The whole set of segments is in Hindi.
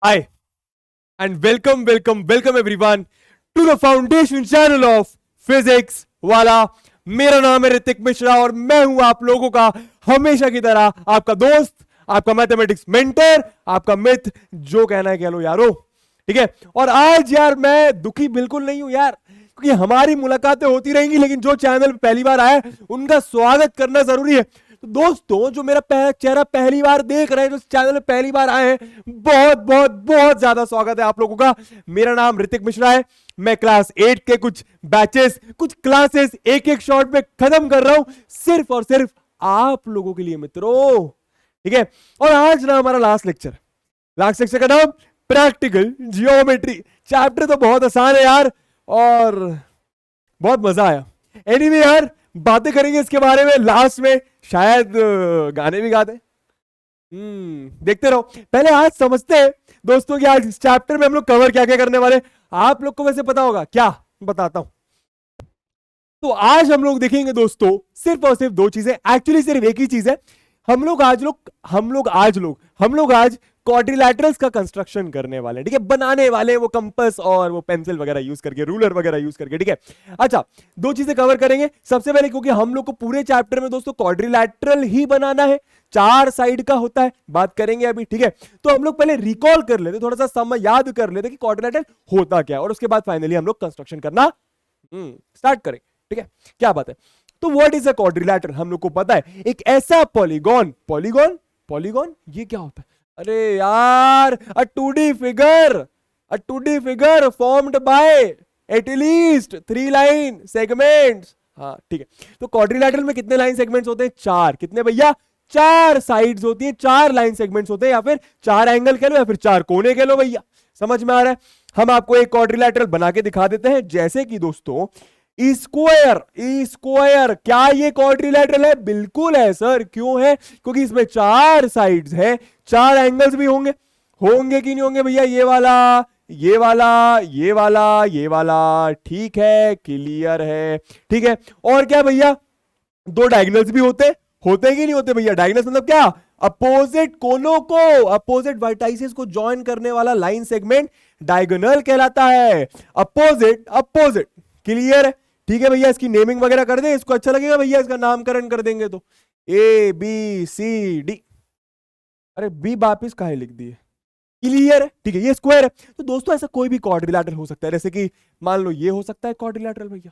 Hi, and welcome everyone to the foundation channel of physics वाला। मेरा नाम है ऋतिक मिश्रा और मैं हूं आप लोगों का हमेशा की तरह आपका दोस्त, आपका मैथमेटिक्स मेंटर, आपका मित्र, जो कहना है कह लो यारो। ठीक है, और आज यार मैं दुखी बिल्कुल नहीं हूं यार, क्योंकि हमारी मुलाकातें होती रहेंगी, लेकिन जो चैनल पे पहली बार आए उनका स्वागत करना जरूरी है। तो दोस्तों, जो मेरा चेहरा पहली बार देख रहे हैं, जो चैनल पे पहली बार आए हैं, बहुत बहुत बहुत ज्यादा स्वागत है आप लोगों का। मेरा नाम ऋतिक मिश्रा है। मैं क्लास 8 के कुछ बैचेस, कुछ क्लासेस एक एक शॉट में खत्म कर रहा हूं, सिर्फ और सिर्फ आप लोगों के लिए मित्रों। ठीक है, और आज ना हमारा लास्ट लेक्चर का नाम प्रैक्टिकल जियोमेट्री। चैप्टर तो बहुत आसान है यार, और बहुत मजा आया। एनीवे यार, बातें करेंगे इसके बारे में लास्ट में, शायद गाने भी गा दे। देखते रहो। पहले आज समझते हैं दोस्तों कि आज इस चैप्टर में हम लोग कवर क्या क्या करने वाले। आप लोग को वैसे पता होगा क्या, बताता हूं। तो आज हम लोग देखेंगे दोस्तों सिर्फ और सिर्फ दो चीजें, एक्चुअली सिर्फ एक ही चीज है। हम लोग आज क्वाड्रिलैटरल्स का कंस्ट्रक्शन करने वाले हैं। ठीक है, बनाने वाले वो कंपास और वो पेंसिल वगैरह यूज करके, रूलर वगैरह यूज करके। ठीक है, अच्छा, दो चीजें कवर करेंगे सबसे पहले, क्योंकि हम लोग को पूरे चैप्टर में दोस्तों क्वाड्रिलैटरल ही बनाना है, 4 साइड का होता है, बात करेंगे अभी। ठीक है, तो हम लोग पहले रिकॉल कर लेते, थोड़ा सा समय याद कर लेते कि क्वाड्रिलैटरल होता क्या है, और उसके बाद फाइनली हम लोग कंस्ट्रक्शन करना स्टार्ट करेंगे। ठीक है, क्या बात है। तो व्हाट इज अ क्वाड्रिलैटरल, हम लोग को पता है, एक ऐसा पॉलीगॉन पॉलीगॉन पॉलीगॉन ये क्या होता है? अरे यार, अ 2D figure formed by at least 3 line segments. हाँ ठीक है, तो क्वाड्रिलैटरल में कितने लाइन सेगमेंट्स होते हैं? 4। कितने भैया? 4 साइड्स होती हैं, 4 लाइन सेगमेंट्स होते हैं, या फिर 4 एंगल कह लो, या फिर 4 कोने कह लो भैया। समझ में आ रहा है? हम आपको एक क्वाड्रिलैटरल बना के दिखा देते हैं, जैसे कि दोस्तों स्क्वायर। क्या ये क्वाड्रिलैटरल है? बिल्कुल है सर। क्यों है? क्योंकि इसमें 4 साइड्स है, 4 एंगल्स भी होंगे। होंगे कि नहीं होंगे भैया? ये वाला, ये वाला, ये वाला, ये वाला। ठीक है, क्लियर है। ठीक है, और क्या भैया? 2 डायगोनल्स भी होते हैं कि नहीं होते भैया? डायगोनल्स मतलब क्या? अपोजिट कोनों को, अपोजिट वर्टाइसेस को ज्वाइन करने वाला लाइन सेगमेंट डायगोनल कहलाता है। अपोजिट अपोजिट, क्लियर है? ठीक है भैया, इसकी नेमिंग वगैरह कर दे, इसको अच्छा लगेगा भैया, इसका नामकरण कर देंगे तो ABCD। अरे बी वापिस काहे लिख दिए? क्लियर है? ठीक है, ये स्क्वायर है। तो दोस्तों ऐसा कोई भी क्वाड्रिलैटरल हो सकता है, जैसे कि मान लो ये हो सकता है क्वाड्रिलैटरल भैया,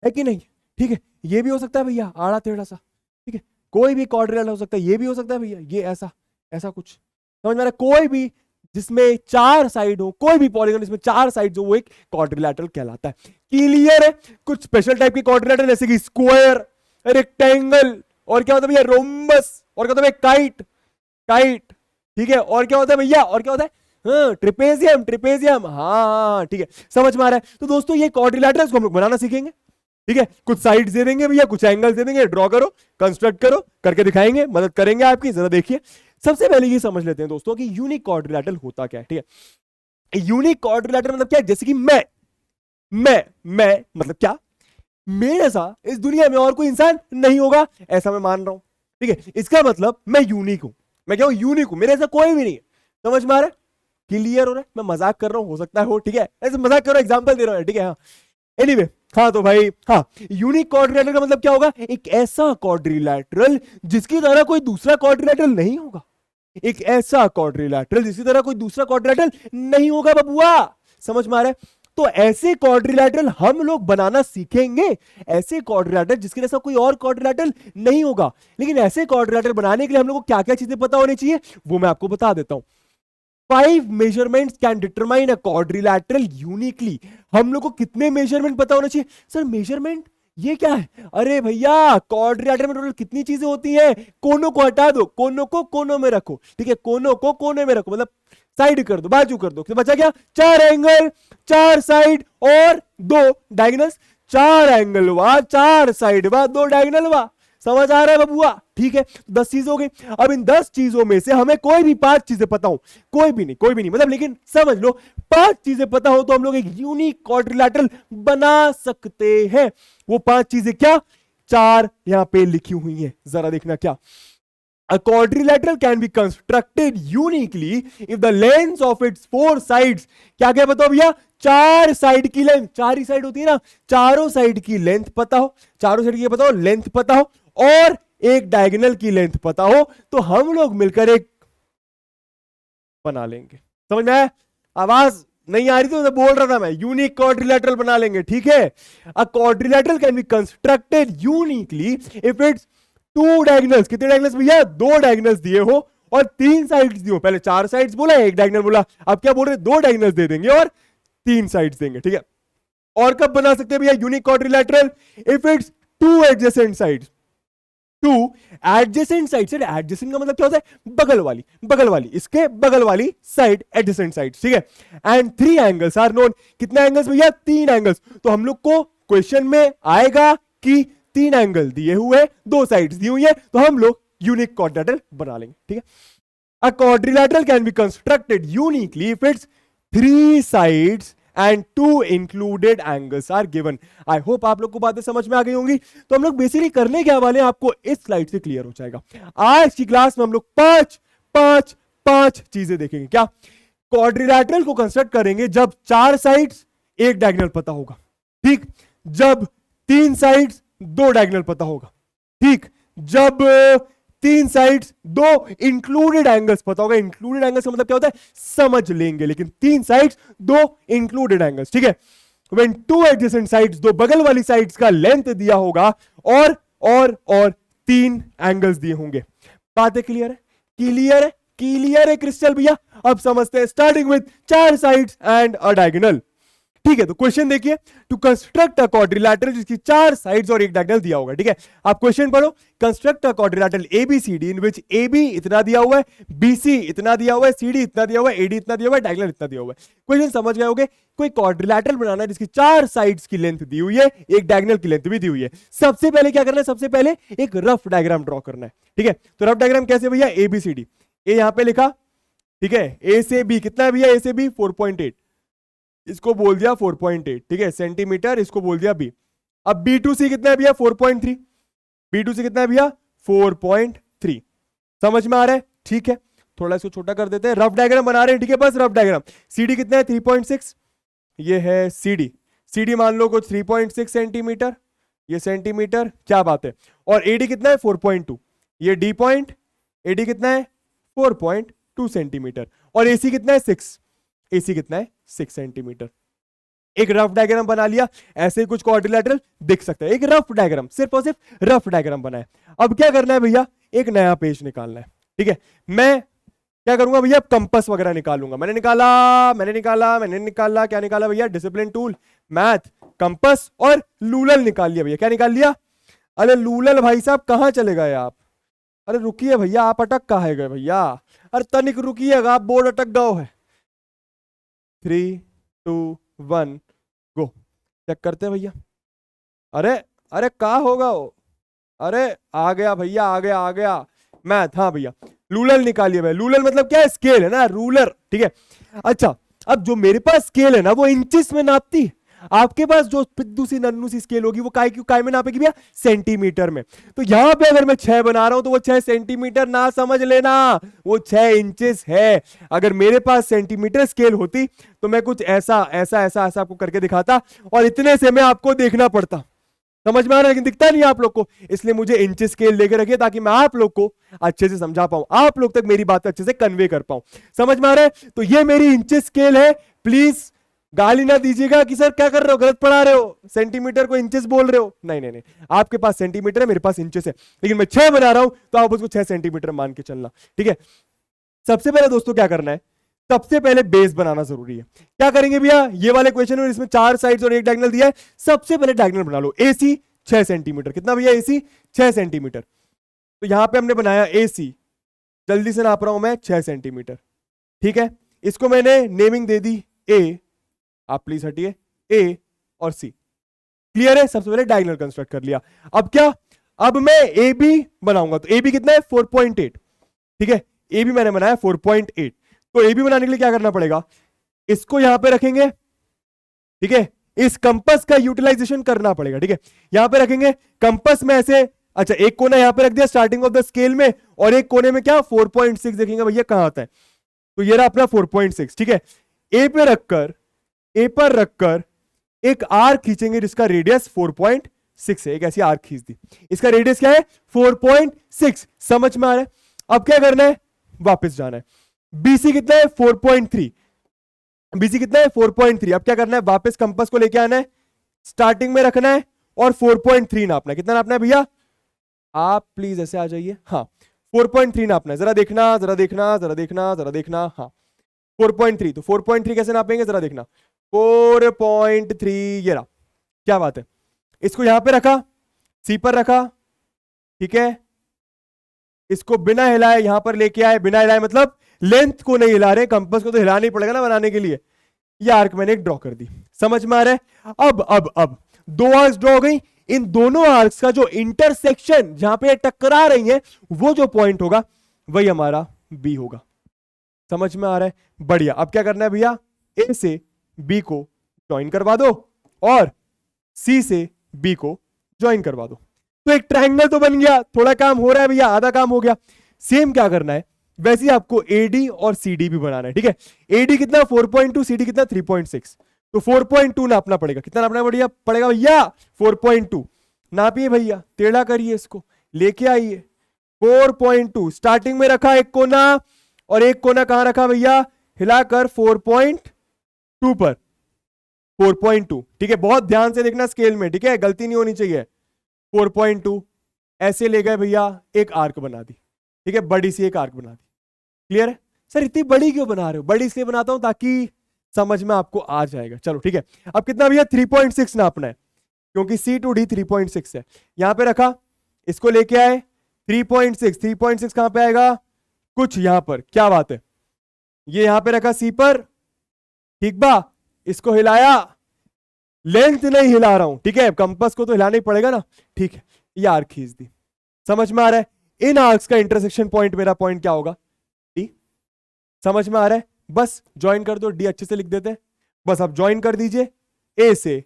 है कि नहीं? ठीक है, ये भी हो सकता है भैया आड़ा टेढ़ा सा। ठीक है, कोई भी क्वाड्रिलैटरल हो सकता है, ये भी हो सकता है भैया, ये ऐसा ऐसा कुछ। समझ में आ रहा है? कोई भी जिसमें 4 साइड हो, कोई भी पॉलीगन जिसमें 4 साइड हो, वो एक क्वाड्रिलैटरल कहलाता है। क्लियर है? कुछ स्पेशल टाइप के क्वाड्रिलैटरल जैसे कि स्क्वायर, रेक्टेंगल, और क्या होता है भैया? रोम्बस, और क्या होता है? Kite, kite. ठीक है, और क्या होता है भैया? और क्या होता है? हाँ, ट्रिपेजियम, ट्रिपेजियम। हाँ ठीक है, समझ में आ रहा है? तो दोस्तों ये क्वाड्रिलैटरल्स को हम लोग बनाना सीखेंगे। ठीक है, कुछ साइड्स दे देंगे भैया, कुछ एंगल्स दे देंगे, ड्रॉ करो, कंस्ट्रक्ट करो, करके दिखाएंगे, मदद करेंगे आपकी। जरा देखिए, सबसे पहले ये समझ लेते हैं दोस्तों कि यूनिक क्वाड्रिलैटरल होता क्या है। ठीक है, यूनिक क्वाड्रिलैटरल मतलब क्या है? जैसे कि मैं मतलब क्या? मेरे जैसा इस दुनिया में और कोई इंसान नहीं होगा, ऐसा मैं मान रहा हूं। ठीक है, इसका मतलब मैं यूनिक हूं। मैं क्या हूं? यूनिक हूं, मेरे ऐसा कोई भी नहीं है। समझ में आ रहा है? क्लियर हो रहा है? मैं मजाक कर रहा हूं, हो सकता है हो, ठीक है, ऐसे मजाक कर रहा हूं, एग्जांपल दे रहा हूं। ठीक है, हाँ, एनीवे, हाँ तो भाई, हाँ, यूनिक क्वाड्रिलैटरल का मतलब क्या होगा? एक ऐसा क्वाड्रिलैटरल जिसकी तरह कोई दूसरा क्वाड्रिलैटरल नहीं होगा। एक ऐसा क्वाड्रिलैटरल जिसकी तरह कोई दूसरा क्वाड्रिलैटरल नहीं होगा बबुआ। समझ में आ रहा है? तो ऐसे क्वाड्रिलैटरल हम लोग बनाना सीखेंगे, ऐसे क्वाड्रिलैटरल जिसके जैसा कोई और क्वाड्रिलैटरल नहीं होगा। लेकिन ऐसे क्वाड्रिलैटरल बनाने के लिए हम लोग को क्या क्या चीजें पता होनी चाहिए, वो मैं आपको बता देता हूं। 5 measurements can determine a quadrilateral uniquely। हम लोग को कितने मेजरमेंट पता होना चाहिए? सर मेजरमेंट ये क्या है? अरे भैया, क्वाड्रिलैटरल में टोटल कितनी चीजें होती हैं? कोनों को हटा दो, कोनों को कोनों में रखो। ठीक है, कोनों को कोने में रखो, मतलब साइड कर दो, बाजू कर दो, तो बचा क्या? 4 एंगल, 4 साइड और 2 डायगोनल्स। 4 एंगल वा, 4 साइड वा, 2 डायगोनल वा। समझ आ रहा है बबुआ? ठीक है, 10 चीज हो गई। अब इन 10 चीजों में से हमें कोई भी 5 चीजें पता हो, कोई भी नहीं मतलब, लेकिन समझ लो 5 चीजें पता हो तो हम लोग एक यूनिक क्वाड्रिलैटरल बना सकते हैं। वो 5 चीजें क्या? 4 यहां पे लिखी हुई हैं, जरा देखना क्या। A quadrilateral can be constructed uniquely if the lengths of its four sides, क्या क्या बताओ भैया, चार साइड की लेंथ, चार ही साइड होती है ना, चारों साइड की लेंथ पता हो, चारों साइड की पता हो, लेंथ पता हो, और एक डायगोनल की लेंथ पता हो, तो हम लोग मिलकर एक बना लेंगे। समझ में आया? आवाज नहीं आ रही तो बोल रहा था मैं, यूनिक क्वाड्रिलेटरल बना लेंगे, ठीक है। A quadrilateral can be constructed uniquely if it's two diagonals, कितने डायगोनल्स भैया, दो डायगोनल्स दिए हो और तीन साइड्स दिए हो। पहले चार साइड्स बोला, एक डायगोनल बोला, अब क्या बोल रहे, दो डायगोनल्स दे देंगे और तीन साइड्स देंगे, ठीक है। और कब बना सकते हैं भैया unique quadrilateral, if it's to adjacent sides, to adjacent sides. Adjacent का मतलब क्या होता है, बगल वाली, बगल वाली, इसके बगल वाली साइड एडजेसेंट साइड, ठीक है। And three angles are known, कितने एंगल्स भैया, तीन एंगल्स। तो हम लोग को क्वेश्चन में आएगा कि तीन एंगल दिए हुए, दो साइड्स दी हुई है, तो हम लोग यूनिक क्वाड्रिलेटरल बना लेंगे, ठीक है। A quadrilateral can be constructed uniquely if its three sides and two included angles are given. I hope आप लोग को बातें समझ में आ गई होंगी। तो हम लोग बेसिकली करने क्या वाले हैं, आपको इस स्लाइड से क्लियर हो जाएगा। आज की क्लास में हम लोग पांच चीजें देखेंगे। क्या, क्वाड्रिलेटरल को कंस्ट्रक्ट करेंगे जब चार साइड्स एक डायगोनल पता होगा, ठीक, जब तीन साइड्स दो डायगोनल पता होगा, ठीक, जब तीन साइड्स दो इंक्लूडेड एंगल्स पता होगा। इंक्लूडेड एंगल्स का मतलब क्या होता है, समझ लेंगे, लेकिन तीन साइड्स दो इंक्लूडेड एंगल्स, ठीक है। व्हेन टू एडजेसेंट साइड्स, दो बगल वाली साइड्स का लेंथ दिया होगा और तीन एंगल्स दिए होंगे। बातें क्लियर है, क्लियर है, क्लियर है क्रिस्टल भैया। अब समझते हैं, स्टार्टिंग विद चार साइड्स एंड अ डायगोनल, ठीक है। तो क्वेश्चन देखिए, टू कंस्ट्रक्ट अ क्वाड्रिलेटरल, जिसकी चार साइड्स और एक डायगोनल दिया होगा, ठीक है। आप क्वेश्चन पढ़ो, construct a quadrilateral ABCD in which AB इतना दिया हुआ है, बीसी इतना दिया हुआ है, सीडी इतना दिया हुआ है, एडी इतना दिया हुआ है, डायगोनल इतना दिया हुआ है। क्वेश्चन समझ गए होंगे। कोई क्वाड्रिलेटरल बनाना है जिसकी चार साइड्स की लेंथ दी हुई है, एक डायगोनल की लेंथ भी दी हुई है। सबसे पहले क्या करना है, सबसे पहले एक रफ डायग्राम ड्रॉ करना है, ठीक है। तो रफ डायग्राम कैसे भैया, एबीसीडी, ए यहां पे लिखा, ठीक है, ए से बी कितना है भैया, ए से बी 4.8, इसको बोल दिया 4.8, ठीक है, सेंटीमीटर, इसको बोल दिया बी। अब B2C कितना है भैया, 4.3, B2C कितना है भैया, 4.3। समझ में आ रहा है, ठीक है। थोड़ा इसको छोटा कर देते हैं, रफ डायग्राम बना रहे हैं, ठीक है, बस रफ डायग्राम। CD कितना है, 3.6, ये है CD मान लो कुछ 3.6 सेंटीमीटर, ये सेंटीमीटर, क्या बात है। और AD कितना है, 4.2, ये D पॉइंट, AD कितना है, 4.2 सेंटीमीटर। और AC कितना है, 6, AC कितना है, 6 सेंटीमीटर। एक रफ डायग्राम बना लिया, ऐसे ही कुछ क्वाड्रिलेटरल दिख सकता है। एक रफ डायग्राम, सिर्फ और सिर्फ रफ डायग्राम बना है। अब क्या करना है भैया, एक नया पेज निकालना है, ठीक है। मैं क्या करूंगा भैया, कंपास वगैरह निकालूंगा। मैंने निकाला क्या निकाला भैया, डिसिप्लिन टूल, मैथ, कंपास और लूलल निकाल लिया भैया। क्या निकाल लिया, अरे लूलल भाई साहब कहां चले गए आप, अरे रुकिए भैया, आप अटक कहां गए भैया, अरे तनिक रुकिएगा, आप बोर्ड अटक गए है। 3, 2, 1 गो। चेक करते हैं भैया, अरे क्या होगा वो, अरे आ गया भैया, आ गया मैथ, हाँ भैया लूलर निकालिए भाई। लूलर मतलब क्या है, स्केल है ना, रूलर, ठीक है। अच्छा, अब जो मेरे पास स्केल है ना, वो इंचेस में नापती है। आपके पास जो पिद्दू सी नन्नू सी स्केल होगी, वो काय में नापेगी भैया, सेंटीमीटर में। तो यहां पे अगर मैं 6 बना रहा हूं, तो वो 6 सेंटीमीटर ना समझ लेना, वो 6 इंचेस है। अगर मेरे पास सेंटीमीटर स्केल होती, तो मैं कुछ ऐसा ऐसा ऐसा ऐसा आपको करके दिखाता, और इतने से मैं आपको देखना पड़ता। समझ में आ रहा है, लेकिन दिखता नहीं आप लोग को, इसलिए मुझे इंच स्केल लेके रखिए, ताकि मैं आप लोग को अच्छे से समझा पाऊं, आप लोग तक मेरी बात अच्छे से कन्वे कर पाऊं। समझ में आ रहा है? तो ये मेरी इंच स्केल है। प्लीज गाली ना दीजिएगा कि सर क्या कर रहे हो, गलत पढ़ा रहे हो, सेंटीमीटर को इंचेस बोल रहे हो। नहीं नहीं नहीं, आपके पास सेंटीमीटर है, मेरे पास इंचेस है, लेकिन मैं 6 बना रहा हूं, तो आप उसको 6 सेंटीमीटर मान के चलना, ठीक है। सबसे पहले दोस्तों क्या करना है, सबसे पहले बेस बनाना जरूरी है। क्या करेंगे भैया, ये वाले क्वेश्चन में इसमें 4 साइड्स और एक डायगोनल दिया है, सबसे पहले डायगोनल बना लो। AC 6 सेंटीमीटर, कितना भैया AC 6 सेंटीमीटर। तो यहां पे हमने बनाया AC, जल्दी से नाप रहा हूं मैं, 6 सेंटीमीटर, ठीक है। इसको मैंने नेमिंग दे दी A, आप प्लीज हटिए, A और C, क्लियर है। सबसे पहले डायगोनल कंस्ट्रक्ट कर लिया। अब क्या, अब मैं AB बनाऊंगा, तो AB कितना है 4.8, ठीक है। AB मैंने बनाया 4.8, तो AB बनाने के लिए क्या करना पड़ेगा, इसको यहां पे रखेंगे, ठीक है। इस कंपास का यूटिलाइजेशन करना पड़ेगा, ठीक है। यहां पे रखेंगे, कंपास में ऐसे अच्छा, एक कोना यहां पे रख दिया स्टार्टिंग ऑफ द स्केल में, और एक कोने में क्या 4.6 देखेंगे भैया कहां आता है, तो ये रहा अपना 4.6। ठीक है, ए पर रखकर एक आर्क खींचेंगे जिसका रेडियस 4.6 है। एक ऐसी आर्क खींच दी, इसका रेडियस क्या है 4.6। समझ में आ रहा है? अब क्या करना है, वापस जाना है। बीसी कितना है 4.3, बीसी कितना है 4.3। अब क्या करना है, वापस कंपास को लेके आना है, स्टार्टिंग में रखना है और 4.3 नापना है। कितना नापना है भैया, आप प्लीज ऐसे आ जाइए। हाँ, 4.3 नापना है। जरा देखना जरा देखना जरा देखना जरा देखना। हाँ 4.3, तो 4.3 कैसे नापेंगे जरा देखना। 4.3 ये रहा, क्या बात है। इसको यहां पे रखा, सी पर रखा, ठीक है, इसको बिना हिलाए यहां पर लेके आए, बिना हिलाए मतलब लेंथ को नहीं हिला रहे, कंपास को तो हिलाना ही पड़ेगा ना बनाने के लिए। ये आर्क मैंने एक ड्रॉ कर दी, समझ में आ रहा है? अब दो आर्क्स ड्रॉ हो गई। इन दोनों आर्क्स का जो इंटरसेक्शन जहां पे टकरा रही है, वो जो पॉइंट होगा वही हमारा बी होगा। समझ में आ रहा है? बढ़िया। अब क्या करना है भैया, ए से बी को ज्वाइन करवा दो और सी से बी को ज्वाइन करवा दो, तो एक ट्रायंगल तो बन गया। थोड़ा काम हो रहा है भैया, आधा काम हो गया। सेम क्या करना है, वैसे ही आपको एडी और सीडी भी बनाना है। ठीक है, एडी कितना 4.2, सीडी कितना 3.6, तो 4.2 नापना पड़ेगा। कितना नापना पड़ेगा भैया 4.2। नापिए भैया, टेढ़ा करिए, इसको लेके आइए। 4.2 स्टार्टिंग में रखा एक कोना, और एक कोना कहां रखा भैया, हिलाकर 4.2 पर। 4.2, ठीक है, बहुत ध्यान से देखना स्केल में, ठीक है, गलती नहीं होनी चाहिए। 4.2 ऐसे ले गए भैया, एक आर्क बना दी। ठीक है, बड़ी सी एक आर्क बना दी। क्लियर है? सर इतनी बड़ी क्यों बना रहे हो? बड़ी इसलिए बनाता हूं ताकि समझ में आपको आ जाएगा। चलो ठीक है, अब कितना भैया 3.6 नापना है, क्योंकि C to D 3.6 है। यहां पे रखा, इसको लेके आए 3.6। 3.6 कहां पे आएगा, कुछ यहां पर। क्या बात है, ये यहां पे रखा C पर, ठीक बा, इसको हिलाया, लेंथ नहीं हिला रहा हूं, ठीक है, कंपास को तो हिलाना ही पड़ेगा ना। ठीक है, ये आर्क खींच दी। समझ में आ रहा है? इन आर्क्स का इंटरसेक्शन पॉइंट, मेरा पॉइंट क्या होगा, डी। समझ में आ रहा है? बस ज्वाइन कर दो, डी अच्छे से लिख देते हैं। बस आप ज्वाइन कर दीजिए, ए से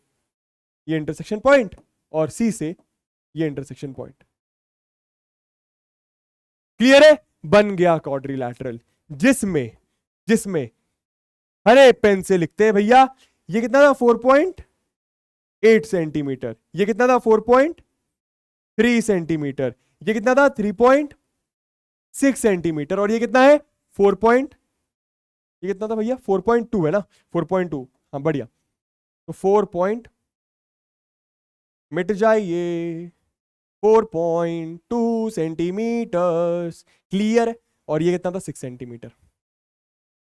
ये इंटरसेक्शन पॉइंट और सी से ये इंटरसेक्शन पॉइंट। क्लियर है? बन गया क्वाड्रिलैटरल, जिसमें हरे पेन से लिखते हैं भैया, ये कितना था 4.8 सेंटीमीटर, ये कितना था 4.3 सेंटीमीटर, ये कितना था 3.6 सेंटीमीटर, और ये कितना है 4. ये कितना था भैया 4.2 है ना, 4.2। हाँ बढ़िया, तो 4. मिट जाइए 4.2 सेंटीमीटर। क्लियर? और ये कितना था 6 सेंटीमीटर।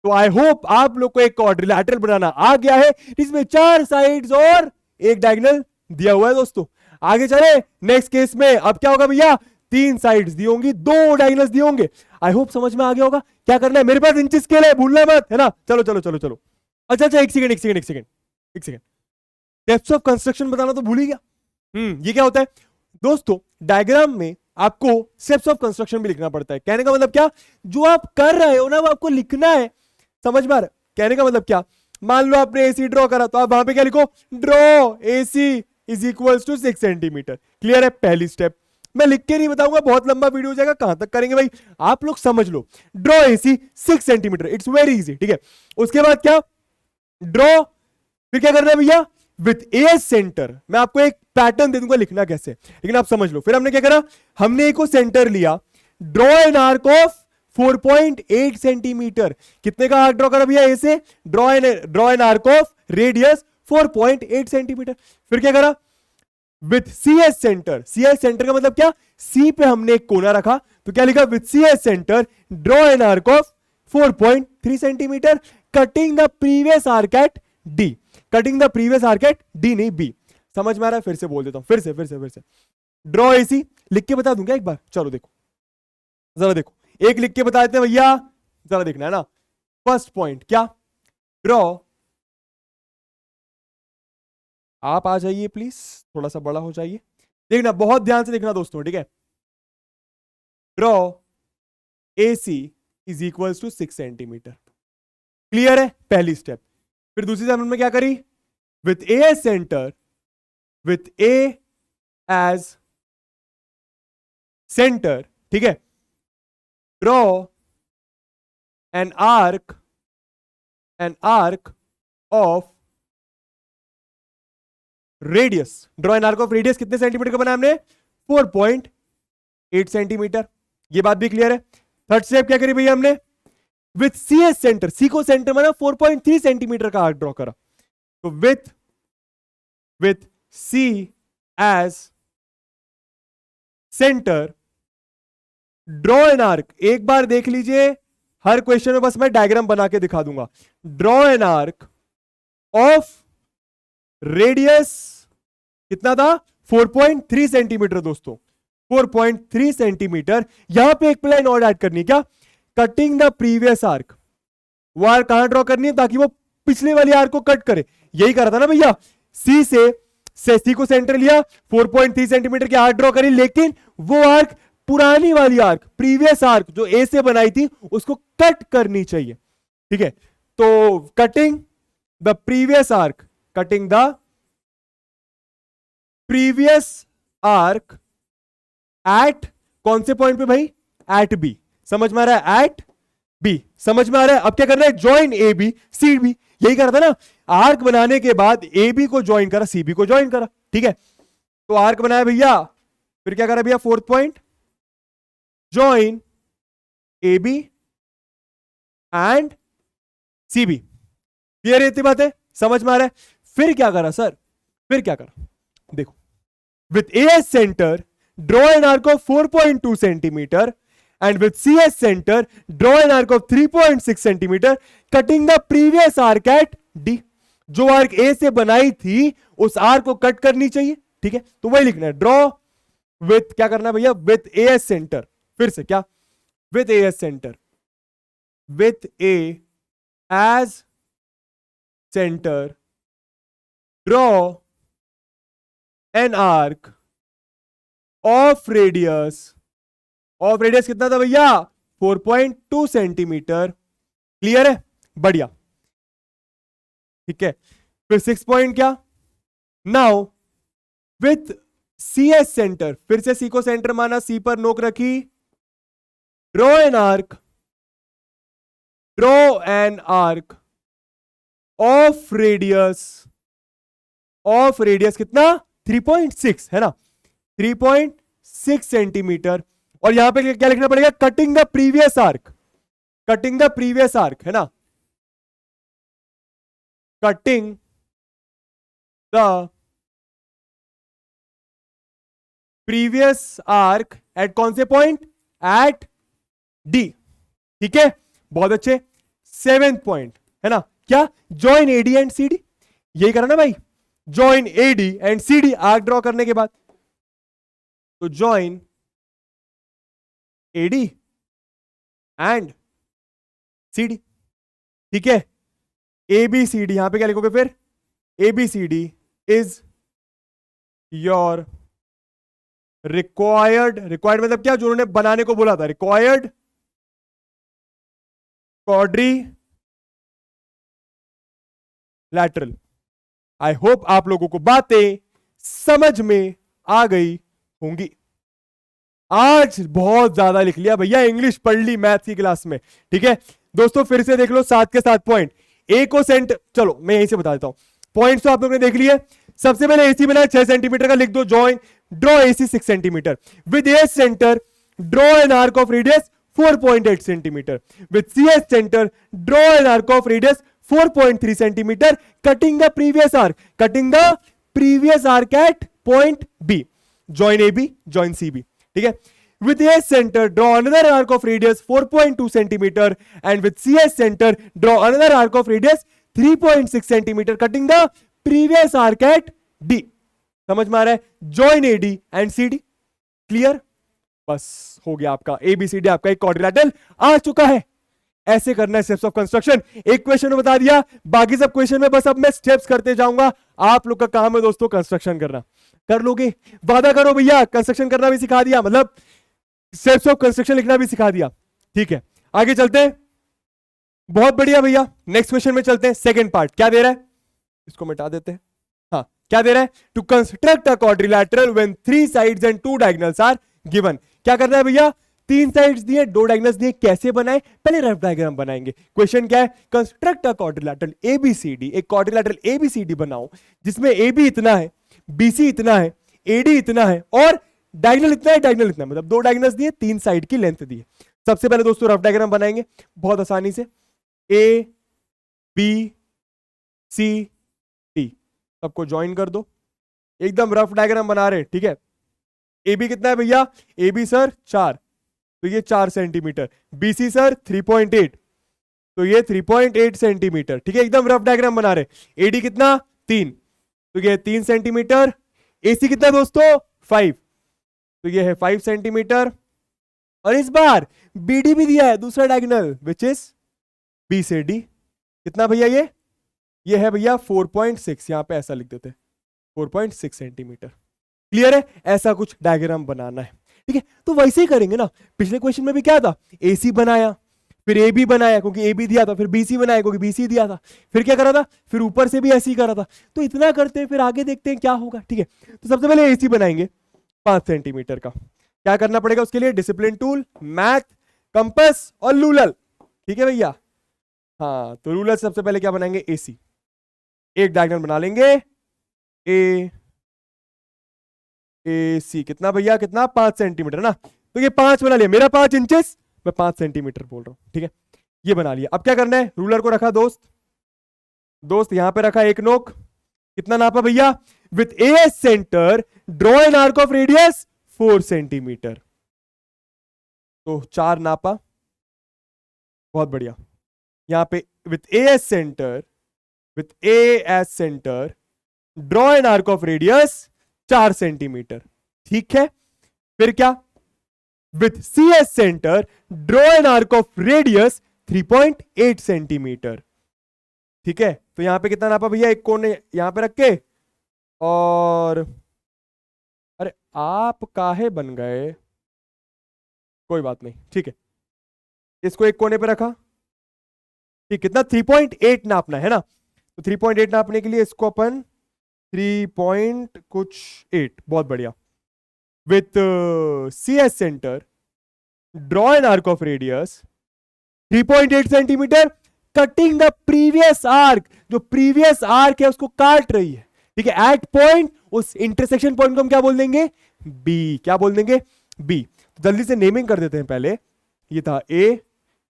तो आई होप आप लोग को एक क्वाड्रिलैटरल बनाना आ गया है, इसमें 4 साइड्स और एक डायगोनल दिया हुआ है दोस्तों। आगे चले नेक्स्ट केस में। अब क्या होगा भैया, 3 साइड्स दी होंगी, 2 डायगोनल्स दिए होंगे। आई होप समझ में आ गया होगा क्या करना है। मेरे पास इंच स्केल है, भूलना मत, है ना। चलो चलो चलो चलो। अच्छा एक सेकंड, स्टेप्स ऑफ कंस्ट्रक्शन बताना तो भूल ही गया। ये क्या होता है दोस्तों, डायग्राम में आपको स्टेप्स ऑफ कंस्ट्रक्शन भी लिखना पड़ता है। कहने का मतलब क्या, जो आप कर रहे हो ना वो आपको लिखना है। समझ में आ रहा है? कहने का मतलब क्या, मान लो आपने एसी ड्रॉ करा, तो आप वहां पे क्या लिखो, draw AC is equals to 6 centimetre. Clear है? पहली स्टेप। मैं लिख के नहीं बताऊंगा, बहुत लंबा वीडियो हो जाएगा, कहां तक करेंगे भाई, आप लोग समझ लो। Draw AC 6 centimetre, it's very easy. ठीक है, उसके बाद क्या, ड्रॉ, फिर क्या करना है भैया, विथ ए सेंटर। मैं आपको एक पैटर्न दे दूंगा लिखना कैसे, लेकिन आप समझ लो। फिर हमने क्या करा, हमने एक सेंटर लिया, draw an arc of 4.8 centimetre. कितने का आर्क ड्रॉ करा भैया, ए से, draw an arc of radius 4.8 centimetre. फिर क्या करा, with C as centre. C as centre का मतलब क्या, सी पे हमने एक कोना रखा, तो क्या लिखा, with C as centre draw an arc of 4.3 centimetre, cutting the previous arc at D. Cutting the previous arc at D, नहीं बी। समझ में आ रहा है? फिर से बोल देता हूं, फिर से ड्रॉ एसी लिख के बता दूंगा एक बार। चलो देखो, जरा देखो, एक लिख के बता देते हैं भैया, जरा देखना है ना। फर्स्ट पॉइंट क्या, ड्रॉ, आप आ जाइए प्लीज, थोड़ा सा बड़ा हो जाइए, देखना बहुत ध्यान से देखना दोस्तों, ठीक है। Draw AC is equals to 6 centimetre. Clear है? पहली स्टेप। फिर दूसरी स्टेप में क्या करी, with A centre, with A as centre, ठीक है, draw an arc of radius, draw an arc of radius कितने सेंटीमीटर का बनाया हमने? 4.8 सेंटीमीटर। ये बात भी क्लियर है। थर्ड स्टेप क्या करी भैया हमने? विथ सी एस सेंटर, सी को सेंटर माना 4.3 सेंटीमीटर का आर्क ड्रॉ करा। तो with C as centre draw an arc. एक बार देख लीजिए, हर क्वेश्चन में बस मैं डायग्राम बना के दिखा दूंगा। Draw an arc of radius कितना था? 4.3 सेंटीमीटर दोस्तों, 4.3 सेंटीमीटर। यहां पे एक लाइन और ऐड करनी है, क्या? Cutting the previous arc. वो आर्क कहां ड्रॉ करनी है ताकि वो पिछले वाली आर्क को कट करे? यही करा था ना भैया, सी से सी को सेंटर लिया, 4.3 सेंटीमीटर की आर्क ड्रॉ करी, लेकिन वो आर्क पुरानी वाली आर्क, प्रीवियस आर्क जो ए से बनाई थी, उसको कट करनी चाहिए, ठीक है। तो cutting the previous arc, cutting the previous arc at कौन से पॉइंट पे भाई? At B. समझ में आ रहा है? एट बी, समझ में आ रहा है? अब क्या करना है? Join A B C B. यही करा था ना, आर्क बनाने के बाद ए बी को ज्वाइन करा, सी बी को ज्वाइन करा, ठीक है। तो आर्क बनाया भैया, फिर क्या करा भैया? Fourth point, join A B and C B. Clear है? इतनी बात है, समझ में आ रहा है? फिर क्या करा सर? फिर क्या करा? देखो, with A S centre draw an arc of 4.2 centimetre and with CS center draw an arc of 3.6 centimeter cutting the previous arc at D। जो आर्क A से बनाई थी उस आर्क को कट करनी चाहिए, ठीक है। तो वही लिखना है, ड्रॉ विथ क्या करना है भैया? With AS centre. फिर से क्या? With AS centre, with A as centre draw an arc of radius, of radius कितना था भैया? 4.2 सेंटीमीटर। क्लियर है? बढ़िया, ठीक है। फिर 6 पॉइंट क्या? Now with C as centre, फिर से सी को सेंटर माना, सी पर नोक रखी, draw an arc of radius कितना? 3.6 है ना, 3.6 सेंटीमीटर। और यहां पे क्या लिखना पड़ेगा? Cutting the previous arc, cutting the previous arc है ना, cutting the previous arc at कौन से पॉइंट? एट डी, ठीक है, बहुत अच्छे। 7th पॉइंट है ना, क्या? Join AD and CD. यही करा ना भाई, join AD and CD arc draw करने के बाद। तो जॉइन एडी एंड सीडी, ठीक है। एबीसीडी, यहां पे क्या लिखोगे फिर? ABCD is your required, required मतलब क्या? जो उन्होंने बनाने को बोला था, रिक्वायर्ड क्वाड्रिलैटरल। आई होप आप लोगों को बातें समझ में आ गई होंगी। आज बहुत ज्यादा लिख लिया भैया, इंग्लिश पढ़ ली मैथ की क्लास में, ठीक है दोस्तों। फिर से देख लो 7 के 7 पॉइंट। ए को सेंटर, चलो मैं यहीं से बता देता हूं पॉइंट्स, तो आप लोगों ने देख लिए। सबसे पहले एसी बनाया 6 सेंटीमीटर का, लिख दो join draw AC 6 centimetre. With S centre draw an arc of radius 4.8 centimetre. With CS centre draw an arc of radius 4.3 centimetre, cutting the previous arc at point B. Join A B, join C B, ठीक है। With AS center draw another arc of radius 4.2 centimeter and with CS center draw another arc of radius 3.6 centimeter cutting the previous arc at D। समझ में आ रहा है? Join AD and CD। Clear? बस हो गया आपका ABCD, आपका एक क्वाड्रिलैटरल आ चुका है। ऐसे करना है स्टेप्स ऑफ कंस्ट्रक्शन। एक क्वेश्चन में बता दिया, बाकी सब क्वेश्चन में बस अब मैं स्टेप्स करते जाऊंगा। आप लोग का काम है दोस्तों कंस्ट्रक्शन करना। कर लोगे? वादा करो भैया, कंस्ट्रक्शन करना भी सिखा दिया, मतलब स्टेप्स ऑफ कंस्ट्रक्शन लिखना भी सिखा दिया, ठीक है। आगे चलते हैं, बहुत बढ़िया भैया। नेक्स्ट क्वेश्चन में चलते हैं। सेकंड पार्ट क्या दे रहा है? इसको मिटा देते हैं। हाँ, क्या दे रहा है? To construct a quadrilateral when 3 sides and 2 diagonals are given. क्या करना है भैया, 3 साइड्स दिए, 2 डायगोनल्स दिए, कैसे बनाए, पहले रफ डायग्राम बनाएंगे। क्वेश्चन क्या है, कंस्ट्रक्ट अ क्वाड्रिलैटरल एबीसीडी, एक क्वाड्रिलैटरल एबीसीडी बनाओ जिसमें AB इतना है, BC इतना है, AD इतना है और डायगोनल इतना है, डायगोनल इतना है, मतलब 2 डायगोनल्स दिए, 3 साइड की लेंथ दी है। सबसे पहले दोस्तों रफ डायग्राम बनाएंगे बहुत आसानी से, A B C D सबको ज्वाइन कर दो, एकदम रफ डायग्राम बना रहे हैं, ठीक है। AB कितना है भैया, AB सर 4, तो ये 4 सेंटीमीटर, BC सर 3.8, तो ये 3.8 सेंटीमीटर, ठीक है, एकदम रफ डायग्राम बना रहे। AD कितना 3, तो ये 3 सेंटीमीटर। AC कितना दोस्तों 5, तो ये है 5 सेंटीमीटर। और इस बार BD भी दिया है, दूसरा डायगोनल विच इज B से D, कितना भैया ये है भैया 4.6, यहां पे ऐसा लिख देते 4.6 सेंटीमीटर। क्लियर है, ऐसा कुछ डायग्राम बनाना है, ठीक है। तो वैसे ही करेंगे ना, पिछले क्वेश्चन में भी क्या था, AC बनाया, फिर AB बनाया क्योंकि AB दिया था, फिर BC बनाया क्योंकि BC दिया था, फिर क्या करा था, फिर ऊपर से भी ऐसे ही करा था। तो इतना करते हैं, फिर आगे देखते हैं क्या होगा, ठीक है। तो सबसे पहले AC बनाएंगे 5 सेंटीमीटर का। क्या करना पड़ेगा उसके लिए, डिसिप्लिन टूल, मैथ, कंपास और रूलर, ठीक है भैया। हाँ, तो रूलर सबसे पहले क्या बनाएंगे, AC, एक डायगोनल बना लेंगे, AC कितना भैया, कितना 5 सेंटीमीटर ना, तो ये 5 बना लिया, मेरा 5 इंचेस, मैं 5 सेंटीमीटर बोल रहा हूं, ठीक है, ये बना लिया। अब क्या करना है, रूलर को रखा दोस्त यहां पे रखा एक नोक, कितना नापा भैया, with AS centre draw an arc of radius 4 centimetre, तो 4 नापा, बहुत बढ़िया। यहां पे with AS centre draw an arc of radius 4 centimetre, ठीक है। फिर क्या, with CS centre draw an arc of radius 3.8 centimetre, ठीक है। तो यहां पे कितना नापा भैया, एक कोने यहां पे रख के, और अरे आप काहे बन गए, कोई बात नहीं, ठीक है, इसको एक कोने पे रखा, ठीक, कितना 3.8 नापना है ना, तो 3.8 नापने के लिए इसको अपन 3.8, बहुत बढ़िया। With CS centre draw an arc of radius 3.8 centimetre, cutting the previous arc, जो प्रीवियस आर्क है उसको काट रही है, ठीक है, एट पॉइंट, उस इंटरसेक्शन पॉइंट को हम क्या बोल देंगे, B, क्या बोल देंगे, B। तो जल्दी से नेमिंग कर देते हैं पहले, ये था A,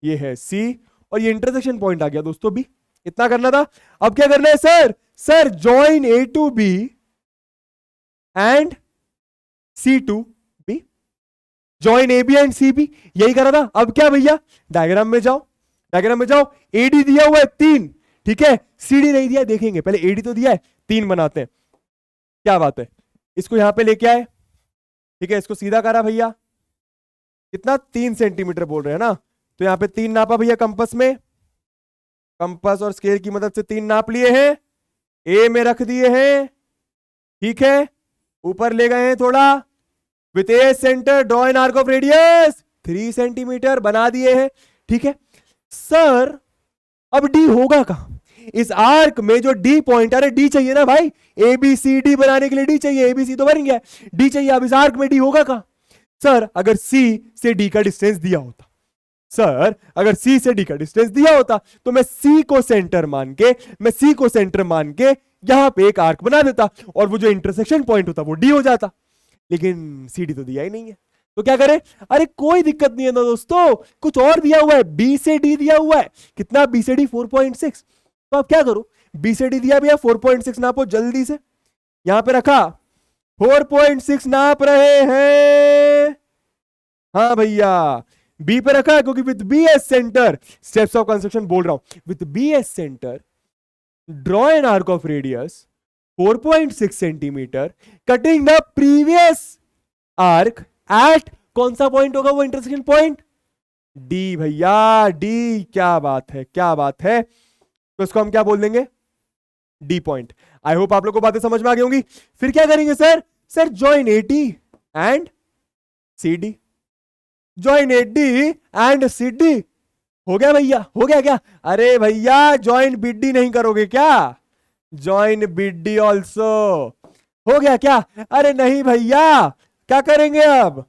ये है C, और ये इंटरसेक्शन पॉइंट आ गया दोस्तों B, इतना करना था। अब क्या करना है sir join A to B and C to B, join AB and CB, यही करा था। अब क्या भैया, डायग्राम में जाओ, AD दिया हुआ है 3, ठीक है, CD नहीं दिया, देखेंगे पहले, AD तो दिया है, 3 बनाते हैं, क्या बात है। इसको यहां पे लेके आए, ठीक है, इसको सीधा करा भैया, कितना 3 सेंटीमीटर बोल रहे हैं ना, तो यहां पे 3 नापा भैया, कंपास में, कंपास और स्केल की मदद से 3 नाप लिए हैं, A में रख दिए हैं, ठीक है, ऊपर ले गए हैं थोड़ा, with A centre draw an arc of radius 3 centimetre बना दिए हैं, ठीक है। सर अब D होगा कहां, इस आर्क में जो D पॉइंट, अरे D चाहिए ना भाई, ABCD बनाने के लिए D चाहिए, ABC तो बन गया, D चाहिए, अब इस आर्क में D होगा कहां। सर अगर C से D का डिस्टेंस दिया होता, तो मैं C को सेंटर मान के यहां पे एक आर्क बना देता, और वो जो इंटरसेक्शन पॉइंट होता वो D हो जाता, लेकिन CD तो दिया ही नहीं है, तो क्या करें, अरे कोई दिक्कत नहीं है ना दोस्तों, कुछ और दिया हुआ है, B से D दिया हुआ है, कितना B से D 4.6, तो आप क्या करो, B से D दिया भैया 4.6 नापो जल्दी से, यहां पे रखा 4.6 नाप रहे हैं, हाँ भैया B पे रखा है, क्योंकि with BS centre, steps of construction बोल रहा हूं, with BS centre draw an arc of radius 4.6 centimetre, cutting the previous arc at, कौन सा पॉइंट होगा वो इंटरसेक्शन पॉइंट, D भैया, D, क्या बात है, तो इसको हम क्या बोल देंगे, D पॉइंट। आई होप आप लोग को बातें समझ में आ गई होंगी। फिर क्या करेंगे sir join AD and CD, join AD and CD, हो गया भैया, हो गया क्या, अरे भैया ज्वाइन BD नहीं करोगे क्या, ज्वाइन BD ऑल्सो, हो गया क्या, अरे नहीं भैया, क्या करेंगे अब,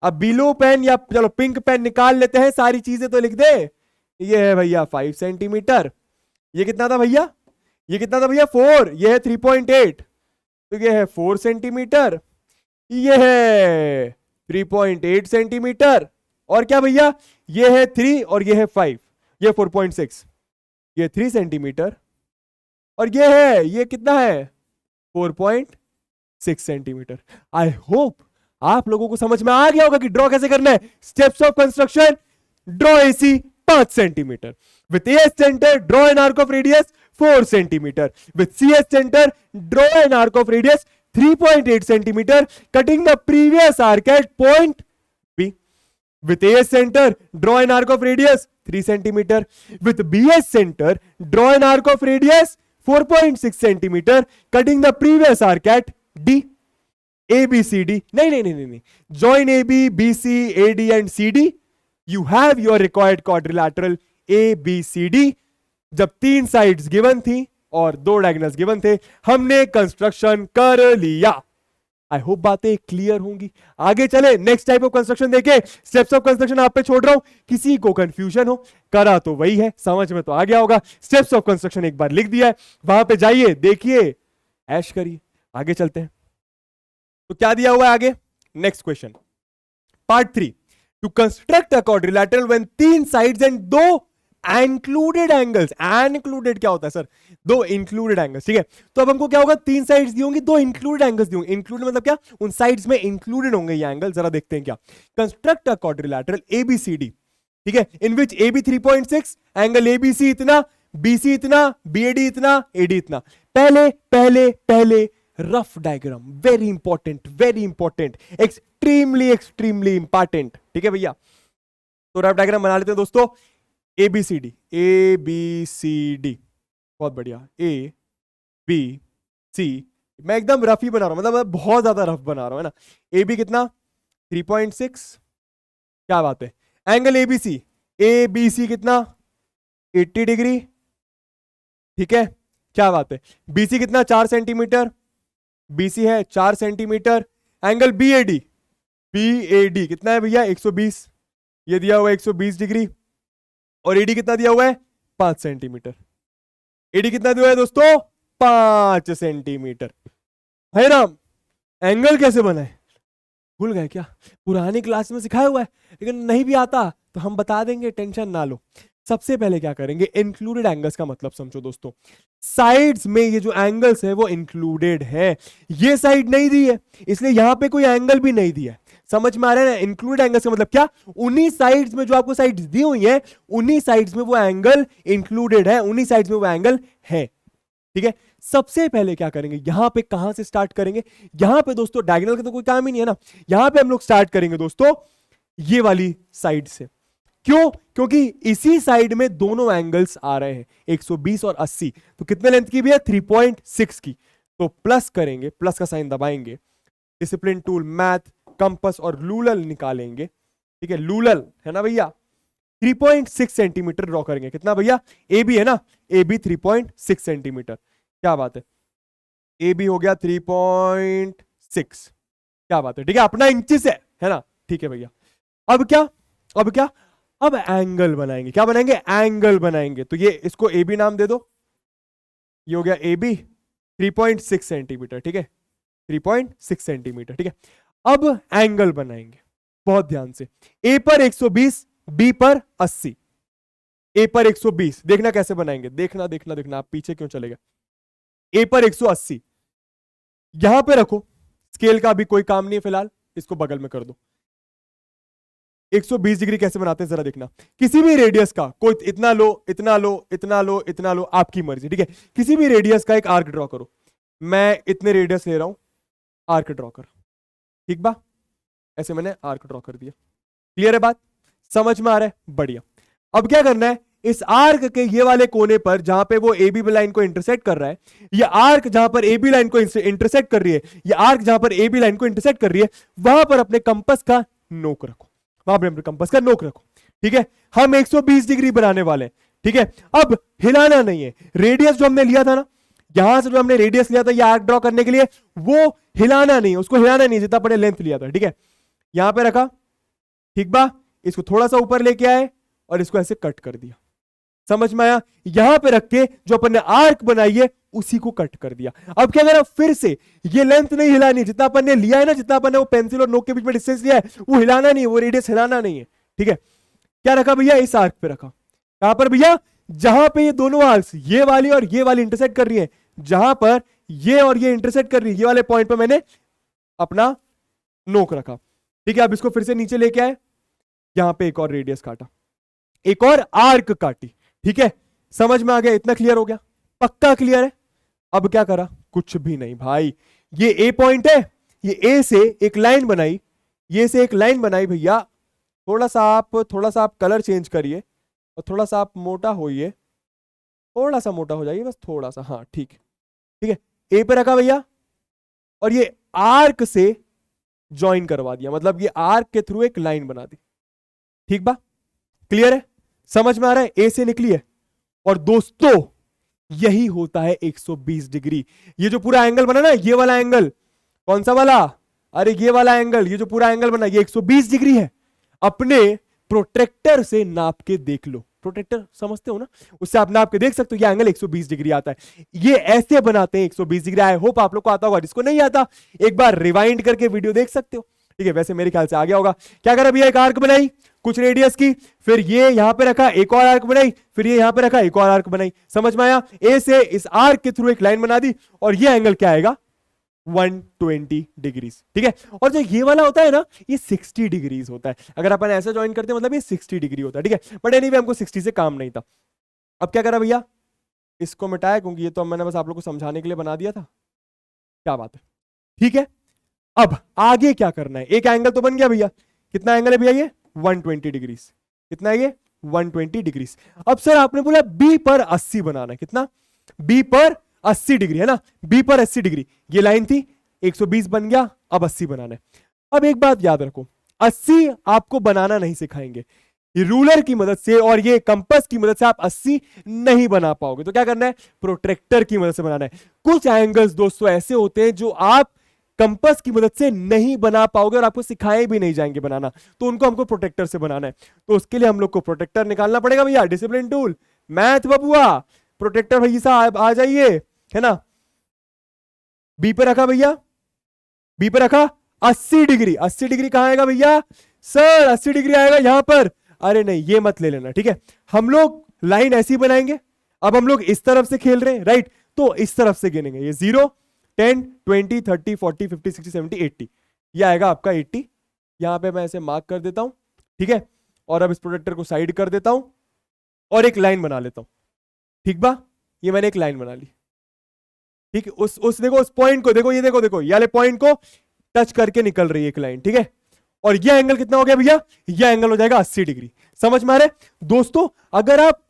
अब ब्लू पेन या चलो पिंक पेन निकाल लेते हैं, सारी चीजें तो लिख दे। ये है भैया 5 सेंटीमीटर, ये कितना था भैया, ये कितना था भैया 4, ये है 3.8, तो ये है 4 सेंटीमीटर, ये है 3.8 सेंटीमीटर, और क्या भैया ये है 3 और ये है 5, ये 4.6, ये 3 सेंटीमीटर, और ये है, ये कितना है 4.6 सेंटीमीटर। आई होप आप लोगों को समझ में आ गया होगा कि ड्रॉ कैसे करना है। Steps of construction, draw AC 5 centimetre, with AS centre draw an arc of radius 4 centimetre, with CS centre draw an arc of radius 3.8 centimetre, cutting the previous arc at point B. With AS center, draw an arc of radius 3 centimeter. With BS center, draw an arc of radius 4.6 centimeter, cutting the previous arc at D. ABCD. नहीं. Join AB, BC, AD and CD. You have your required quadrilateral ABCD. जब 3 साइड्स गिवन थी और 2 डायगोनल्स गिवन थे, हमने कंस्ट्रक्शन कर लिया। आई होप बातें क्लियर होंगी। आगे चले, नेक्स्ट टाइप ऑफ कंस्ट्रक्शन देखे। स्टेप्स ऑफ कंस्ट्रक्शन आप पे छोड़ रहा हूं, किसी को कंफ्यूजन हो, करा तो वही है, समझ में तो आ गया होगा। स्टेप्स ऑफ कंस्ट्रक्शन एक बार लिख दिया है, वहां पे जाइए, देखिए, ऐश करिए। आगे चलते हैं, तो क्या दिया हुआ है आगे, next question, part 3। To construct a quadrilateral when 3 sides and 2 included angles. Included क्या होता है सर, 2 इंक्लूडेड एंगल्स, ठीक है। तो अब हमको क्या होगा, 3 साइड्स दी होंगी, 2 इंक्लूडेड एंगल्स दी होंगी। इंक्लूडेड मतलब क्या, उन साइड्स में इंक्लूडेड होंगे ये एंगल। जरा देखते हैं क्या। कंस्ट्रक्ट अ क्वाड्रिलैटरल एबीसीडी, ठीक है, in which AB 3.6, angle ABC इतना, बीसी इतना, बीएडी इतना, एडी इतना। पहले पहले पहले rough diagram, very important, extremely important, ठीक है भैया। तो रफ डायग्राम बना लेते हैं दोस्तों। ABCD, बहुत बढ़िया, ABC, मैं एकदम रफ ही बना रहा हूं, मतलब मैं बहुत ज्यादा रफ बना रहा हूं, है ना। AB कितना 3.6, क्या बात है। एंगल ABC कितना 80 डिग्री, ठीक है, क्या बात है। BC कितना 4 सेंटीमीटर, BC है 4 सेंटीमीटर। एंगल BAD कितना है भैया 120, ये दिया हुआ है 120 डिग्री। और एडी कितना दिया हुआ है 5 सेंटीमीटर। एडी कितना दिया हुआ है दोस्तों 5 सेंटीमीटर। है राम, एंगल कैसे बना है भूल गए क्या, पुरानी क्लास में सिखाया हुआ है, लेकिन नहीं भी आता तो हम बता देंगे, टेंशन ना लो। सबसे पहले क्या करेंगे, इंक्लूडेड एंगल्स का मतलब समझो दोस्तों। साइड्स में ये जो एंगल्स है वो इंक्लूडेड है, ये साइड नहीं दी है इसलिए यहां पे कोई एंगल भी नहीं दिया है। समझ में आ रहा है ना। इंक्लूडेड एंगल्स का मतलब क्या, उन्हीं साइड्स में जो आपको साइड्स दी हुई है, उन्हीं साइड्स में वो एंगल इंक्लूडेड है, उन्हीं साइड्स में वो एंगल है, ठीक है। सबसे पहले क्या करेंगे, यहां पे कहां से स्टार्ट करेंगे, यहां पे दोस्तों डायगोनल का तो कोई काम ही नहीं है ना, यहां पे हम लोग स्टार्ट करेंगे दोस्तों ये वाली साइड से। क्यों, क्योंकि इसी साइड में दोनों एंगल्स आ रहे हैं 120 और 80, तो कितने लेंथ की भी है 3.6 की। तो प्लस करेंगे, प्लस का साइन दबाएंगे, डिसिप्लिन टूल, मैथ, कंपस और लूलल निकालेंगे, ठीक है, लूलल है ना भैया। 3.6 सेंटीमीटर ड्रॉ करेंगे, कितना भैया, ए बी है ना, ए बी 3.6 सेंटीमीटर, क्या बात है, ए बी हो गया 3.6, क्या बात है, ठीक है, अपना इंचेस है ना, ठीक है भैया। अब क्या, अब एंगल बनाएंगे, क्या बनाएंगे, एंगल बनाएंगे। तो ये इसको ए बी नाम दे दो, ये हो गया ए बी 3.6 सेंटीमीटर, ठीक है, 3.6 सेंटीमीटर, ठीक है। अब एंगल बनाएंगे, बहुत ध्यान से, ए पर 120, बी पर 80, ए पर 120, देखना कैसे बनाएंगे, देखना, आप पीछे क्यों चले गए। ए पर 180 यहां पे रखो, स्केल का भी कोई काम नहीं है फिलहाल, इसको बगल में कर दो। 120 डिग्री कैसे बनाते हैं जरा देखना, किसी भी रेडियस का, कोई इतना लो, इतना लो, इतना लो, इतना लो, आपकी मर्जी, ठीक है। किसी भी रेडियस का एक आर्क ड्रॉ करो, मैं इतने रेडियस ले रहा हूं, आर्क ड्रॉ कर, ठीक बा, ऐसे मैंने आर्क ड्रॉ कर दिया। क्लियर है बात, समझ में आ रहा है, बढ़िया। अब क्या करना है, इस आर्क के ये वाले कोने पर जहां पे वो ए बी लाइन को इंटरसेक्ट कर रहा है, ये आर्क जहां पर ए बी लाइन को इंटरसेक्ट कर रही है, ये आर्क जहां पर ए बी लाइन को इंटरसेक्ट कर रही है, वहां पर अपने कंपास का नोक रखो, वहां पर अपने कंपास का नोक रखो, ठीक है। हम 120 डिग्री बनाने वाले हैं, ठीक है। अब हिलाना नहीं है, रेडियस जो हमने लिया था ना, यहां से जो हमने रेडियस लिया था ये आर्क ड्रॉ करने के लिए, वो हिलाना नहीं है, उसको हिलाना नहीं, जितना पड़े लेंथ लिया था, ठीक है। यहां पे रखा, ठीक बा, इसको थोड़ा सा ऊपर लेके आए और इसको ऐसे कट कर दिया। समझ में आया? यहां पे रख के जो अपन ने आर्क बनाई है उसी को कट कर दिया। अब क्या करा, फिर से ये लेंथ नहीं हिलानी, जितना अपन ने लिया है ना, जितना अपन ने वो पेंसिल और नोक के बीच में डिस्टेंस लिया है वो हिलाना नहीं है, वो रेडियस हिलाना नहीं है। ठीक है, क्या रखा भैया, इस आर्क पे रखा। कहां पर भैया, जहां पे ये दोनों आर्क्स, ये वाली और ये वाली इंटरसेक्ट कर रही है, जहां पर ये और ये इंटरसेक्ट कर रही है, ये वाले पॉइंट पे मैंने अपना नोक रखा। ठीक है, अब इसको फिर से नीचे लेके आए, यहां पे एक और रेडियस काटा, एक और आर्क काटी। ठीक है, समझ में आ गया? इतना क्लियर हो गया? पक्का क्लियर है? अब क्या करा, कुछ भी नहीं भाई, ये ए पॉइंट है, ये ए से एक लाइन बनाई, ये से एक लाइन बनाई भैया। थोड़ा सा आप कलर चेंज करिए और थोड़ा सा आप मोटा होइए, थोड़ा सा मोटा हो जाइए बस, थोड़ा सा, हाँ ठीक ठीक है। ए पे रखा भैया और ये आर्क से ज्वाइन करवा दिया, मतलब ये आर्क के थ्रू एक लाइन बना दी। ठीक बा, क्लियर है? समझ में आ रहा है? ए से निकली है और दोस्तों यही होता है 120 डिग्री। ये जो पूरा एंगल बना ना, ये वाला एंगल, कौन सा वाला, अरे ये वाला एंगल, ये जो पूरा एंगल बना ये 120 डिग्री है। अपने प्रोटेक्टर से नाप के देख लो, प्रोटेक्टर समझते हो ना, उससे आप नाप के देख सकते हो ये एंगल 120 डिग्री आता है। ये ऐसे बनाते हैं 120 डिग्री। आई होप आप लोग को आता होगा, जिसको नहीं आता एक बार रिवाइंड करके वीडियो देख सकते हो। ठीक है, वैसे मेरे ख्याल से आ गया होगा। क्या करा भैया, एक आर्क बनाई कुछ रेडियस की, फिर ये यहां पे रखा, एक और आर्क बनाई, फिर ये यहां पे रखा, एक और आर्क बनाई। समझ में आया? ए से इस आर्क के थ्रू एक लाइन बना दी और ये एंगल क्या आएगा, 120 डिग्रीज। ठीक है, और जो ये वाला होता है ना, ये 60 डिग्रीज होता है। अगर अपन ऐसा ज्वाइन करते हैं मतलब ये 60 डिग्री होता है। ठीक है, बट एनीवे हमको 60 से काम नहीं था। अब क्या करा भैया, इसको मिटाया, क्योंकि ये तो मैंने बस आप लोग को समझाने के लिए बना दिया था। क्या बात है, ठीक है। अब आगे क्या करना है, एक एंगल तो बन गया भैया। कितना एंगल है भैया ये, 120 डिग्रीज। कितना है ये, 120 डिग्रीज। अब सर आपने बोला बी पर 80 बनाना है, कितना, बी पर 80 डिग्री है ना, बी पर 80 डिग्री। ये लाइन थी, 120 बन गया, अब 80 बनाना है। अब एक बात याद रखो, 80 आपको बनाना नहीं सिखाएंगे, ये रूलर की मदद से और ये कंपास की मदद से आप 80 नहीं बना पाओगे। तो क्या करना है, प्रोट्रैक्टर की मदद से बनाना है। कुछ एंगल्स दोस्तों ऐसे होते हैं जो आप कंपास की मदद से नहीं बना पाओगे और आपको सिखाए भी नहीं जाएंगे बनाना, तो उनको हमको प्रोटेक्टर से बनाना है। तो उसके लिए हम लोग को प्रोटेक्टर निकालना पड़ेगा भैया, डिसिप्लिन टूल, मैथ बबुआ, प्रोटेक्टर भैया साहब आ जाइए, है ना। बी पे रखा भैया, बी पे रखा 80 डिग्री। 80 डिग्री कहां आएगा भैया, सर 80 डिग्री आएगा यहां पर। अरे नहीं, ये मत ले लेना, ठीक है। हम लोग लाइन ऐसी बनाएंगे, अब हम लोग इस तरफ से खेल रहे हैं, राइट, तो इस तरफ से गिनेंगे, ये 0 10 20 30 40 50 60 70 80, ये आएगा आपका 80। यहां पे मैं ऐसे मार्क कर देता हूं, ठीक है। और अब इस प्रोटेक्टर को साइड कर देता हूं और एक लाइन बना लेता हूं, ठीक बा, ये मैंने एक लाइन बना ली, ठीक है। उस देखो, उस पॉइंट को देखो, ये देखो देखो, ये वाले पॉइंट को टच करके निकल रही है एक लाइन, ठीक है। और ये एंगल कितना हो गया भैया, ये एंगल हो जाएगा 80 डिग्री। समझ में आ रहा है दोस्तों? अगर आप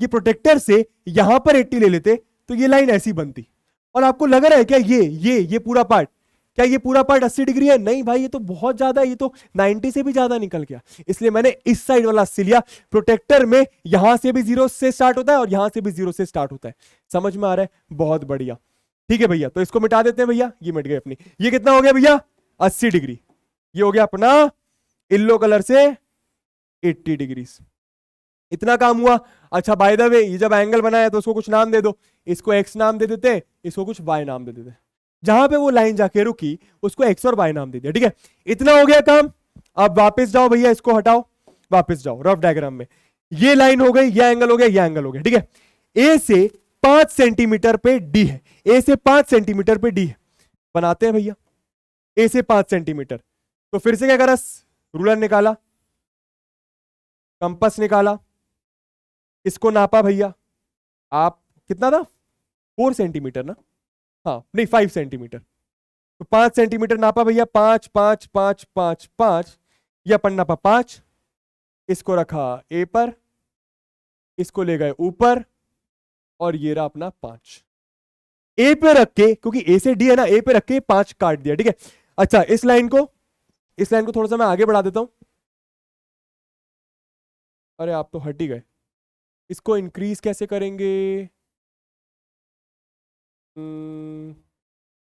ये प्रोटेक्टर से यहां पर 80 ले लेते तो ये लाइन ऐसी बनती। और आपको लग रहा है क्या ये पूरा पार्ट, क्या ये पूरा पार्ट 80 डिग्री है? नहीं भाई, ये तो बहुत ज्यादा, ये तो 90 से भी ज्यादा निकल गया। इसलिए मैंने इस साइड वाला 80 लिया। प्रोटेक्टर में यहां से भी 0 से स्टार्ट होता है और यहां से भी 0 से स्टार्ट होता है। समझ में आ रहा है? बहुत बढ़िया, ठीक है भैया। तो इसको मिटा देते हैं भैया, ये मिट गई अपनी। ये कितना हो गया भैया, 80 डिग्री। ये हो गया अपना येलो कलर से 80 डिग्री। इतना काम हुआ। अच्छा बाय द वे, ये जब एंगल बनाया तो उसको कुछ नाम दे दो, इसको एक्स नाम दे देते, इसको कुछ वाई नाम दे देते। जहां पे वो लाइन जाके रुकी उसको एक्स और वाई नाम दे दिया, ठीक है। इतना हो गया काम। अब वापस जाओ भैया, इसको हटाओ, वापस जाओ रफ डायग्राम में। ये लाइन हो गई, ये एंगल हो गया, ये एंगल हो गया, ठीक है। ए से 5 सेंटीमीटर पे डी है, ए से 5 सेंटीमीटर पे डी है, बनाते हैं भैया। ए से 5 सेंटीमीटर, तो फिर से क्या करा, रूलर निकाला, कंपास निकाला, इसको नापा भैया। आप कितना था, 4 सेंटीमीटर ना, हाँ नहीं 5 सेंटीमीटर, तो 5 सेंटीमीटर नापा भैया। 5 5 5 5 5, ये अपन नापा 5, इसको रखा ए पर, इसको ले गए ऊपर, और ये रहा अपना 5। ए पे रख के, क्योंकि ए से डी है ना, ए पे रख के 5 काट दिया, ठीक है। अच्छा इस लाइन को थोड़ा सा मैं आगे बढ़ा देता हूं। अरे आप तो हट ही गए, इसको इंक्रीज कैसे करेंगे?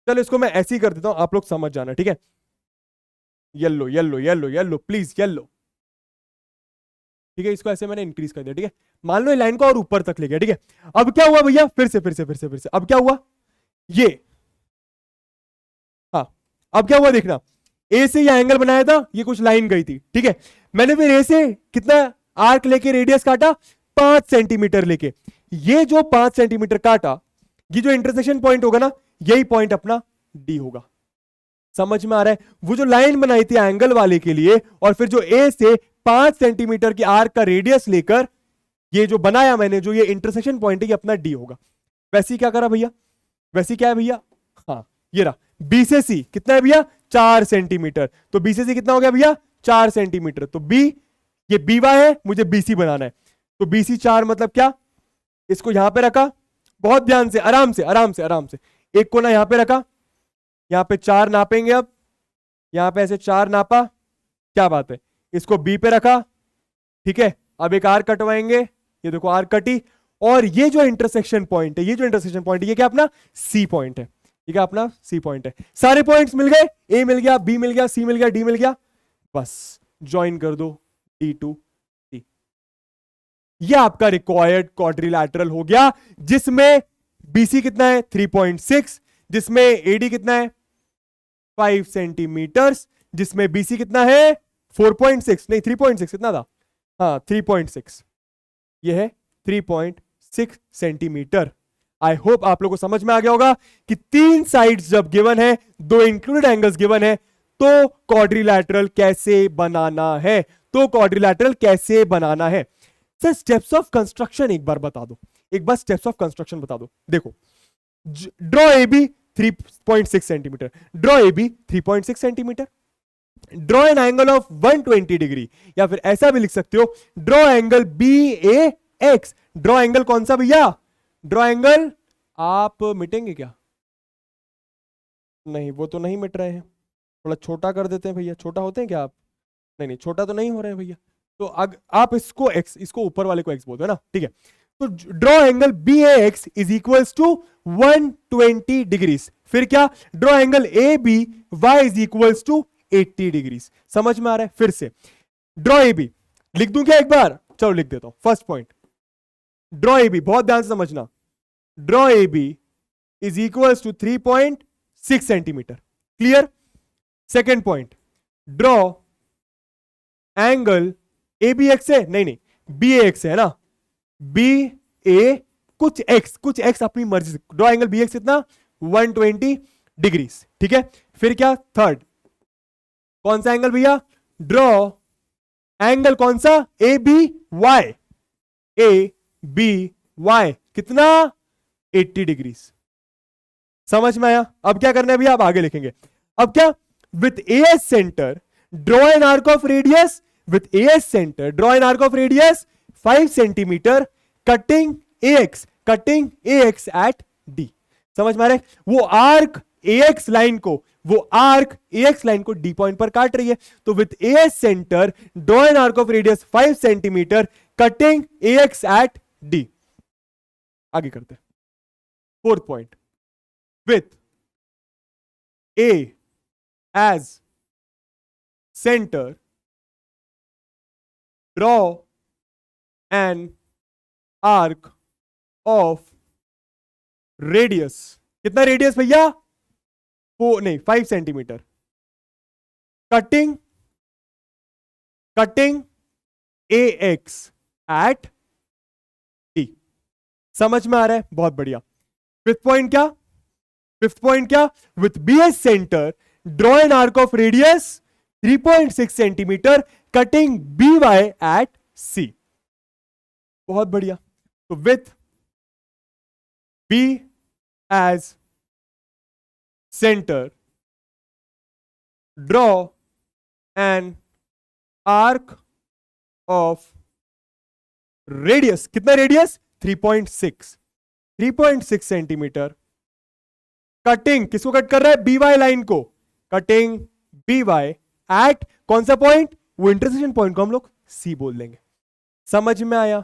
चलो इसको मैं ऐसे ही कर देता हूं, आप लोग समझ जाना, ठीक है। Yellow yellow yellow yellow, please yellow, ठीक है, इसको ऐसे मैंने इंक्रीज कर दिया, ठीक है। मान लो ये लाइन को और ऊपर तक ले गया, ठीक है। अब क्या हुआ भैया, फिर से अब क्या हुआ, ये, हाँ, अब क्या हुआ देखना, ए से ये एंगल बनाया था, ये कुछ लाइन गई थी, ठीक है। मैंने फिर ए से कितना आर्क लेके रेडियस काटा, 5 सेंटीमीटर लेके, ये जो 5 सेंटीमीटर काटा, ये जो इंटरसेक्शन पॉइंट होगा ना, यही पॉइंट अपना डी होगा। समझ में आ रहा है, वो जो लाइन बनाई थी एंगल वाले के लिए, और फिर जो ए से 5 सेंटीमीटर की आर्क का रेडियस लेकर ये जो बनाया मैंने, जो ये इंटरसेक्शन पॉइंट है, ये अपना डी होगा। वैसे ही क्या करा भैया, वैसे क्या है भैया, हाँ ये रहा, बी से सी कितना है भैया, 4 सेंटीमीटर, तो बी से सी कितना हो गया भैया, 4 सेंटीमीटर, तो बी, ये बी वाई है, मुझे बीसी बनाना है, तो बीसी 4 मतलब क्या, इसको यहां पे रखा, बहुत ध्यान से, आराम से आराम से आराम से, एक को ना यहां पे रखा, यहां पे 4 नापेंगे, अब यहां पे ऐसे 4 नापा, क्या बात है, इसको बी पे रखा, ठीक है। अब एक आर कटवाएंगे, ये देखो आर कटी, और ये जो इंटरसेक्शन पॉइंट है, ये जो इंटरसेक्शन पॉइंट है, ये क्या अपना सी पॉइंट है, ये क्या अपना सी पॉइंट है। सारे पॉइंट्स मिल गए, ए मिल गया, बी मिल गया, सी मिल गया, डी मिल गया, बस ज्वाइन कर दो डी टू डी। ये आपका रिक्वायर्ड क्वाड्रिलैटरल हो गया, जिसमें बीसी कितना है 3.6, जिसमें एडी कितना है 5 सेंटीमीटर, जिसमें बीसी कितना है 4.6, नहीं 3.6 कितना था, हाँ 3.6, ये है 3.6 सेंटीमीटर। आई होप आप लोगों को समझ में आ गया होगा कि 3 साइड्स जब गिवन है, 2 इंक्लूडेड एंगल्स गिवन है, तो क्वाड्रिलैटरल कैसे बनाना है, तो क्वाड्रिलैटरल कैसे बनाना है। सर स्टेप्स ऑफ कंस्ट्रक्शन एक बार बता दो, एक बार स्टेप्स ऑफ कंस्ट्रक्शन बता दो। देखो, draw A B 3.6 centimetre, draw A B 3.6 centimetre, draw an angle of 120 degree, या फिर ऐसा भी लिख सकते हो, draw angle B A X. Draw angle कौन सा भैया, ड्रॉ एंगल, आप मिटेंगे क्या, नहीं वो तो नहीं मिट रहे हैं, थोड़ा छोटा कर देते हैं भैया, छोटा होते हैं क्या आप, नहीं नहीं छोटा तो नहीं हो रहे हैं भैया, तो आप इसको x, इसको ऊपर वाले को x बोलते हैं ना, ठीक है। तो draw angle B A X is equals to 120 degrees, फिर क्या, draw angle A B Y is equals to 80 degrees. समझ में आ रहा है, फिर से ड्रॉ ए बी लिख दूं क्या एक बार, चलो लिख देता हूं। First point, draw A B, बहुत ध्यान से समझना, draw A B is equals to 3.6 centimetre, clear. Second point, draw angle A B X है, नहीं नहीं बी ए एक्स है ना, बी ए कुछ एक्स अपनी मर्जी से, ड्रॉ एंगल बी एक्स कितना 120 डिग्रीज, ठीक है। फिर क्या, थर्ड कौन सा एंगल भैया, ड्रॉ एंगल कौन सा, A B Y, A B Y कितना 80 डिग्रीज। समझ में आया, अब क्या करना है भैया, आप आगे लिखेंगे। अब क्या, with AS centre draw an arc of radius, with AS centre draw an arc of radius 5 centimetre, cutting A X at D. समझ में आ रहा है, वो आर्क AX लाइन को, वो आर्क AX लाइन को D पॉइंट पर काट रही है, तो with AS centre draw an arc of radius 5 centimetre, cutting AX at D। आगे करते हैं, fourth point, with A as centre draw an arc of radius, कितना रेडियस भैया, 5 centimetre, cutting AX at D। समझ में आ रहा है, बहुत बढ़िया। फिफ्थ पॉइंट क्या, with BS centre draw an arc of radius 3.6 centimetre, cutting BY at C। बहुत बढ़िया, तो with B as centre draw an arc of radius, कितना रेडियस 3.6 सेंटीमीटर, कटिंग किसको कट कर रहा है, BY लाइन को, कटिंग BY एट कौन सा पॉइंट, वो इंटरसेक्शन पॉइंट को हम लोग C बोल देंगे। समझ में आया,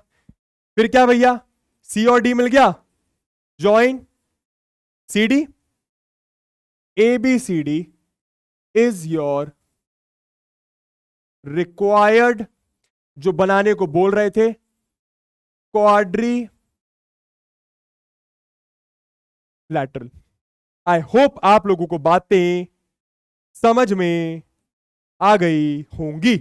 फिर क्या भैया, C और D मिल गया, join CD, ABCD is your required जो बनाने को बोल रहे थे क्वाड्री लैटरल। आई होप आप लोगों को बातें समझ में आ गई होंगी।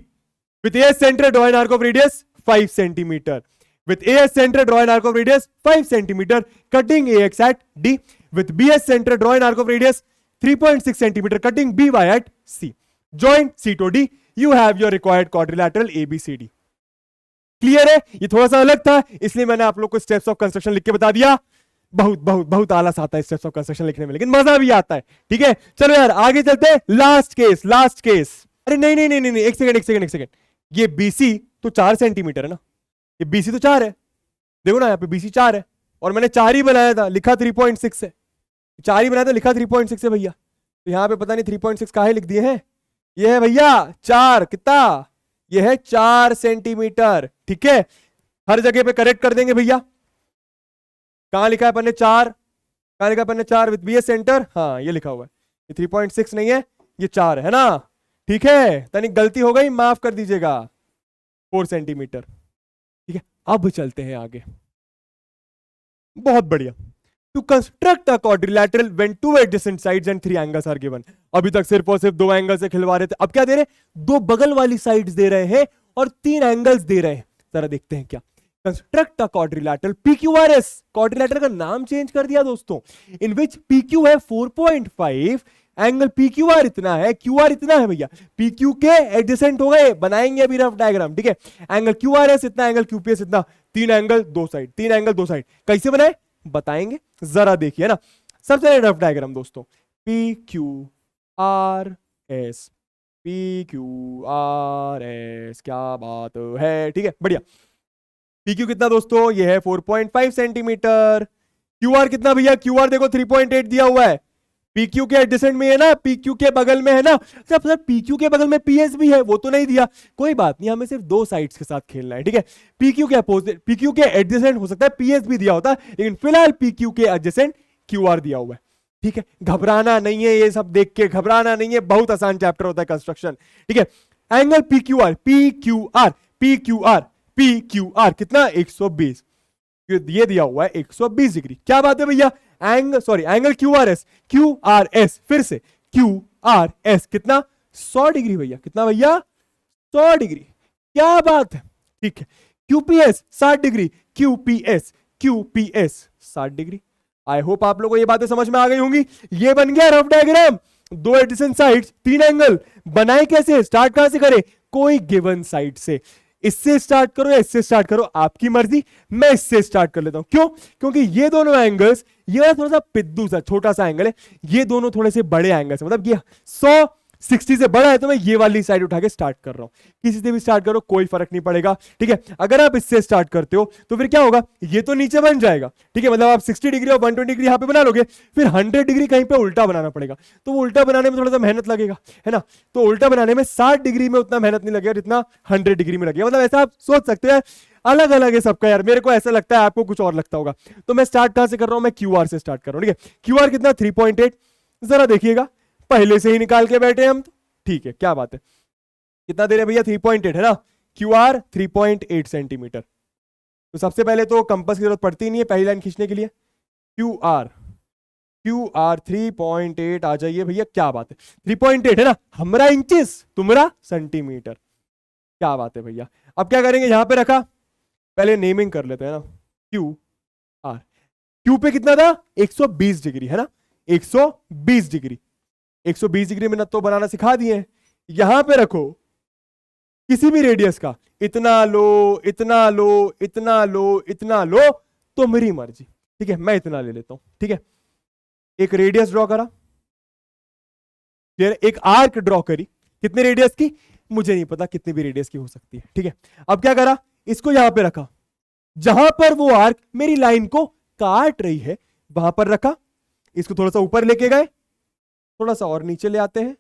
With A centre draw an arc of radius 5 centimetre. With AS center, draw an arc of radius 5 centimeter, cutting AX at D. With BS center, draw an arc of radius 3.6 centimeter, cutting BY at C. Join C to D. You have your required quadrilateral ABCD. Clear है? ये थोड़ा सा अलग था, इसलिए मैंने आप लोग को स्टेप्स ऑफ कंस्ट्रक्शन लिख के बता दिया। बहुत बहुत बहुत आलस आता है स्टेप्स ऑफ कंस्ट्रक्शन लिखने में, लेकिन मजा भी आता है। ठीक है, चलो यार आगे चलते हैं। Last case, last case. अरे नहीं नहीं नहीं नहीं, एक सेकंड एक सेकंड एक सेकंड। ये BC तो 4 सेंटीमीटर है ना, ये BC तो 4 है। देखो ना यहाँ पे BC 4 है, और मैंने 4 ही बनाया था, लिखा 3.6 है। 4 ही बनाया था, लिखा 3.6 है भैया। तो यहाँ पे पता नहीं 3.6 काहे लिख दिए हैं। ये है भैया 4, कितना? ये है 4 सेंटीमीटर। ठीक है, हर जगह पे करेक्ट कर देंगे भैया। कहां लिखा है अपन ने 4? कहां लिखा है अपन ने 4? विद BS सेंटर, हाँ ये लिखा हुआ है। ये 3.6 नहीं है, ये 4 है ना। ठीक है, तनिक गलती हो गई, माफ कर दीजिएगा। 4 सेंटीमीटर। ठीक है, अब चलते हैं आगे। बहुत बढ़िया। To construct a quadrilateral when two adjacent sides and 3 angles are given. अभी तक सिर्फ और सिर्फ 2 एंगल से खिलवा रहे थे, अब क्या दे रहे? 2 बगल वाली साइड्स दे रहे हैं और 3 एंगल्स दे रहे हैं। जरा देखते हैं क्या। Construct a quadrilateral PQRS। Quadrilateral का नाम चेंज कर दिया दोस्तों। इन विच PQ है 4.5, एंगल PQR इतना है, QR इतना है भैया। PQ के एडजेसेंट हो गए, बनाएंगे अभी रफ डायग्राम। ठीक है, एंगल QRS इतना, एंगल QPS इतना, 3 एंगल 2 साइड, 3 एंगल 2 साइड। कैसे बनाए बताएंगे, जरा देखिए ना। सबसे पहले रफ डायग्राम दोस्तों, PQRS, PQRS, क्या बात है। ठीक है, बढ़िया। PQ कितना दोस्तों? ये है 4.5 सेंटीमीटर। QR कितना भैया? QR देखो 3.8 दिया हुआ है। PQ के एडजेसेंट में है ना, PQ के बगल में है ना। सब PQ के बगल में PS भी है, वो तो नहीं दिया, कोई बात नहीं, हमें सिर्फ 2 साइड्स के साथ खेलना है। ठीक है, PQ के अपोजिट, PQ के एडजेसेंट हो सकता है PS भी दिया होता, लेकिन फिलहाल PQ के एडजेसेंट QR दिया हुआ है। ठीक है, घबराना नहीं है, ये सब देख के घबराना नहीं है, बहुत आसान चैप्टर होता है कंस्ट्रक्शन। ठीक है, angle PQR, PQR, PQR, PQR कितना? 120। ये दिया हुआ है 120 डिग्री। क्या बात है भैया? एंगल QRS, QRS फिर से QRS कितना? 100 डिग्री भैया। कितना भैया? 100 डिग्री। क्या बात है। ठीक है, QPS 60 डिग्री, QPS 60 डिग्री। आई होप आप लोगों को ये बातें समझ में आ गई होंगी। ये बन गया rough diagram. 2 adjacent sides, 3 angle. बनाए कैसे? स्टार्ट कहां से करें? कोई गिवन साइड से। इससे स्टार्ट करो या इससे स्टार्ट करो, आपकी मर्जी। मैं इससे स्टार्ट कर लेता हूं। क्यों? क्योंकि ये दोनों एंगल्स, ये थोड़ा सा पिद्दू सा छोटा सा एंगल है, ये दोनों थोड़े से बड़े एंगल्स है। मतलब ये 160 से बड़ा है, तो मैं ये वाली साइड उठा के स्टार्ट कर रहा हूं। किसी से भी स्टार्ट करो, कोई फर्क नहीं पड़ेगा। ठीक है, अगर आप इससे स्टार्ट करते हो तो फिर क्या होगा? ये तो नीचे बन जाएगा। ठीक है, मतलब आप 60 डिग्री और 120 डिग्री यहां पे बना लोगे, फिर 100 डिग्री कहीं पे उल्टा बनाना पड़ेगा, तो वो उल्टा बनाने में थोड़ा सा मेहनत लगेगा, है ना। तो उल्टा बनाने में 60 डिग्री में उतना मेहनत नहीं लगेगा जितना 100 डिग्री में लगेगा। मतलब ऐसा आप सोच सकते हैं, अलग अलग है सबका यार। मेरे को ऐसा लगता है, आपको कुछ और लगता होगा। तो मैं स्टार्ट कहां से कर रहा हूं? मैं QR से स्टार्ट कर रहा हूं। ठीक है, QR कितना? 3.8। जरा देखिएगा, पहले से ही निकाल के बैठे हम तो। ठीक है, क्या बात है। कितना दे रहे भैया? 3.8 है ना। QR 3.8 centimetre. तो सबसे पहले तो कंपास की जरूरत पड़ती नहीं है पहली लाइन खींचने के लिए। QR 3.8 आ जाइए भैया। क्या बात है, 3.8 है ना। हमरा इंचेस, तुम्हारा सेंटीमीटर। क्या बात है भैया। अब क्या करेंगे? यहां पे रखा, पहले नेमिंग कर लेते हैं ना। QR, Q पे कितना था? 120 डिग्री है ना। 120 डिग्री, 120 डिग्री में तो बनाना सिखा दिए। यहां पे रखो किसी भी रेडियस का, इतना लो, इतना लो, इतना लो, इतना लो, तो मेरी मर्जी। ठीक है, मैं इतना ले लेता हूं। ठीक है, एक रेडियस ड्रॉ करा, एक आर्क ड्रॉ करी। कितने रेडियस की? मुझे नहीं पता, कितनी भी रेडियस की हो सकती है। ठीक है, अब क्या करा? इसको यहां पे रखा, जहां पर वो आर्क मेरी लाइन को काट रही है वहां पर रखा। इसको थोड़ा सा ऊपर लेके गए, थोड़ा सा और नीचे ले आते हैं।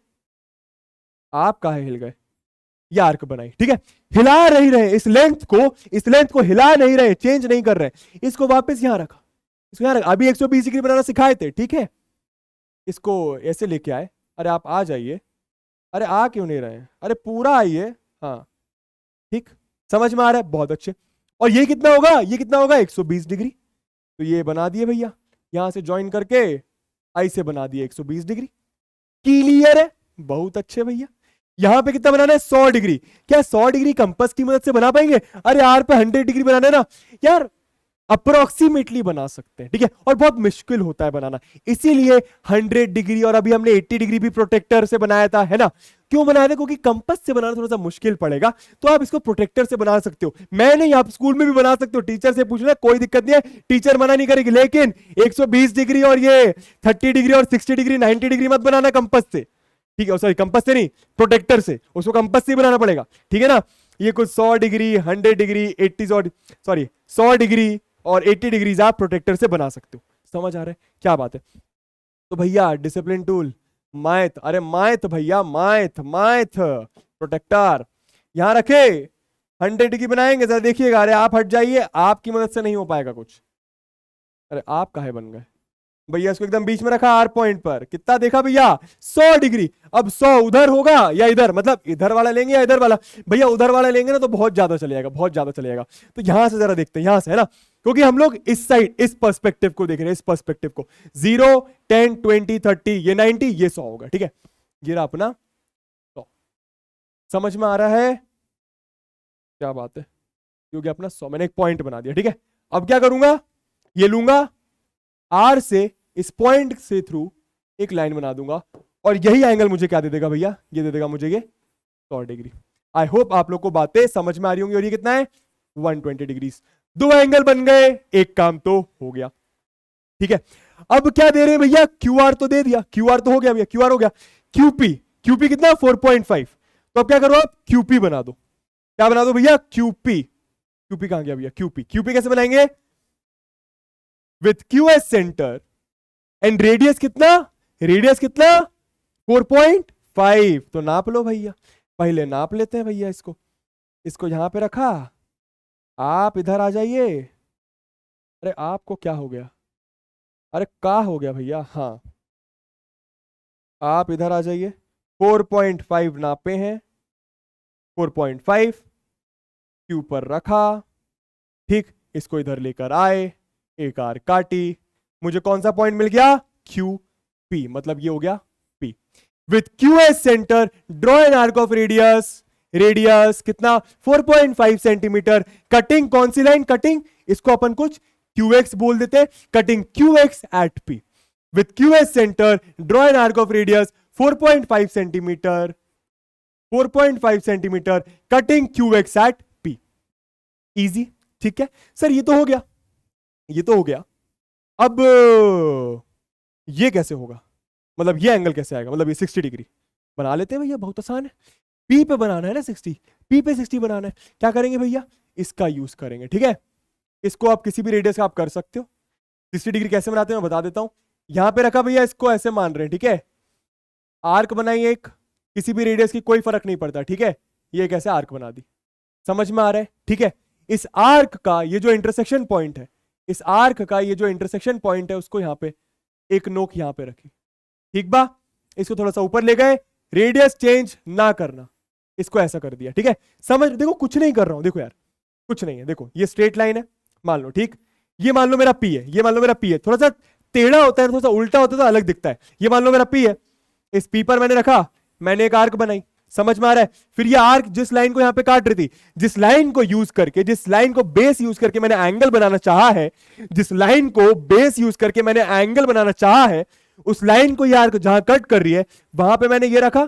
आप कहां हिल गए? ये आर्क बनाई। ठीक है, हिला नहीं रहे इस लेंथ को हिला नहीं रहे, चेंज नहीं कर रहे। इसको वापस यहां रखा, इसको यहां रखा। अभी 120 डिग्री बनाना सिखाए थे। ठीक है, इसको ऐसे लेके आए। अरे आप आ जाइए। अरे आ क्यों नहीं रहे? अरे पूरा आइए। हाँ ठीक, समझ में आ रहा है? बहुत अच्छे। और ये कितना होगा? ये कितना होगा? 120 डिग्री। तो ये बना दिए भैया, यहां से ज्वाइन करके आई से बना दिए 120 डिग्री। क्लियर है? बहुत अच्छे भैया। यहां पे कितना बनाना है? 100 डिग्री। क्या 100 डिग्री कंपास की मदद से बना पाएंगे? अरे यार पे 100 डिग्री बनाना है ना यार, अप्रोक्सीमेटली बना सकते हैं, ठीक है, और बहुत मुश्किल होता है बनाना, इसीलिए 100 डिग्री और अभी हमने 80 डिग्री भी प्रोटेक्टर से बनाया था, है ना। क्यों बनाया था? क्योंकि कंपास से बनाना थोड़ा सा मुश्किल पड़ेगा, तो आप इसको प्रोटेक्टर से बना सकते हो। मैं नहीं, आप स्कूल में भी बना सकते हो, टीचर से पूछना, कोई दिक्कत नहीं है, टीचर मना नहीं करेगी। लेकिन 120 डिग्री और ये 30 डिग्री और 60 डिग्री 90 डिग्री मत बनाना कंपास से, ठीक है, सॉरी कंपास से नहीं, प्रोटेक्टर से, उसको कंपास से ही बनाना पड़ेगा, ठीक है ना। ये कुछ 100 डिग्री 100 डिग्री 80 सॉरी 100 डिग्री और 80 डिग्रीज आप प्रोटेक्टर से बना सकते हो। समझ आ रहा है? क्या बात है। तो भैया डिसिप्लिन टूल, मैथ, अरे मैथ भैया, मैथ मैथ प्रोटेक्टर यहां रखे, 100 डिग्री बनाएंगे, जरा देखिएगा। अरे आप हट जाइए, आपकी मदद से नहीं हो पाएगा कुछ। अरे आप काहे बन गए भैया? इसको एकदम बीच में रखा आर पॉइंट पर, कितना देखा भैया? 100 डिग्री। अब 100 उधर होगा या इधर, मतलब इधर वाला लेंगे या इधर वाला? भैया उधर वाला लेंगे ना तो बहुत ज्यादा चले जाएगा, बहुत ज्यादा चले जाएगा। तो यहां से जरा देखते हैं, यहां से, है ना, क्योंकि हम लोग इस साइड इस पर्सपेक्टिव को देख रहे हैं, इस पर्सपेक्टिव को। 0 10 20 30 ये 90 ये 100 होगा, ठीक है। ये रहा अपना 100। समझ में आ रहा है? क्या बात है, क्योंकि अपना 100 मैंने एक पॉइंट बना दिया, ठीक है। अब क्या करूंगा? ये लूंगा आर से, इस पॉइंट से थ्रू एक लाइन बना दूंगा, और यही एंगल मुझे क्या दे देगा भैया? ये दे देगा मुझे ये 100 डिग्री। आई होप आप लोग को बातें समझ में आ रही होंगी। और ये कितना है? 120 डिग्री। दो एंगल बन गए, एक काम तो हो गया, ठीक है। अब क्या दे रहे हैं भैया? क्यू आर तो दे दिया, क्यू आर तो हो गया भैया, क्यू आर हो गया। क्यूपी, क्यूपी कितना? 4.5। तो अब क्या करो आप? क्यूपी बना दो। क्या बना दो भैया? क्यूपी। क्यूपी कहां गया भैया? क्यूपी। क्यूपी कैसे बनाएंगे? With Q S centre and radius कितना? रेडियस कितना? 4.5। तो नाप लो भैया, पहले नाप लेते हैं भैया। इसको इसको यहां पे रखा, आप इधर आ जाइए। अरे आपको क्या हो गया? अरे का हो गया भैया? हाँ, आप इधर आ जाइए। 4.5 नापे हैं, 4.5 क्यू पर रखा, ठीक। इसको इधर लेकर आए, एक आर काटी, मुझे कौन सा पॉइंट मिल गया? क्यू पी, मतलब ये हो गया P. With Q S centre draw an arc of radius, radius कितना? 4.5 सेंटीमीटर। कटिंग कौन सी लाइन? कटिंग इसको अपन कुछ QX बोल देते हैं, cutting QX at P। With QS centre draw an arc of radius 4.5 centimetre, 4.5 centimetre, cutting QX at P। Easy, ठीक है सर, ये तो हो गया, ये तो हो गया। अब ये कैसे होगा? मतलब ये एंगल कैसे आएगा? मतलब ये 60 डिग्री बना लेते हैं भैया, बहुत आसान है। पी पे बनाना है ना 60, पी पे 60 बनाना है। क्या करेंगे भैया? इसका यूज करेंगे, ठीक है। इसको आप किसी भी रेडियस का आप कर सकते हो। 60 डिग्री कैसे बनाते हैं मैं बता देता हूं। यहां पे रखा भैया, इसको ऐसे मान रहे हैं, ठीक है। आर्क बनाई एक, किसी भी रेडियस की कोई फर्क नहीं पड़ता, ठीक है। ये कैसे आर्क बना दी, समझ में आ रहा है? ठीक है। इस आर्क का ये जो इंटरसेक्शन पॉइंट है, इस आर्क का ये जो इंटरसेक्शन पॉइंट है, उसको यहां पे एक नोक यहां पे रखी, ठीक बा। इसको थोड़ा सा ऊपर ले गए, रेडियस चेंज ना करना, इसको ऐसा कर दिया, ठीक है। समझ, देखो कुछ नहीं कर रहा हूं, देखो यार कुछ नहीं है। देखो ये स्ट्रेट लाइन है मान लो, ठीक। ये मान लो मेरा पी है, ये मान लो मेरा पी है, थोड़ा सा टेढ़ा होता है, थोड़ा सा उल्टा होता है तो अलग दिखता है। ये मान लो मेरा पी है, इस पी पर मैंने रखा, मैंने एक आर्क बनाई, समझ में आ रहा है? फिर ये आर्क जिस लाइन को यहां पे काट रही थी, जिस लाइन को यूज करके, जिस लाइन को बेस यूज करके मैंने एंगल बनाना चाहा है, जिस लाइन को बेस यूज करके मैंने एंगल बनाना चाहा है, उस लाइन को ये आर्क जहां कट कर रही है, वहां पे मैंने ये रखा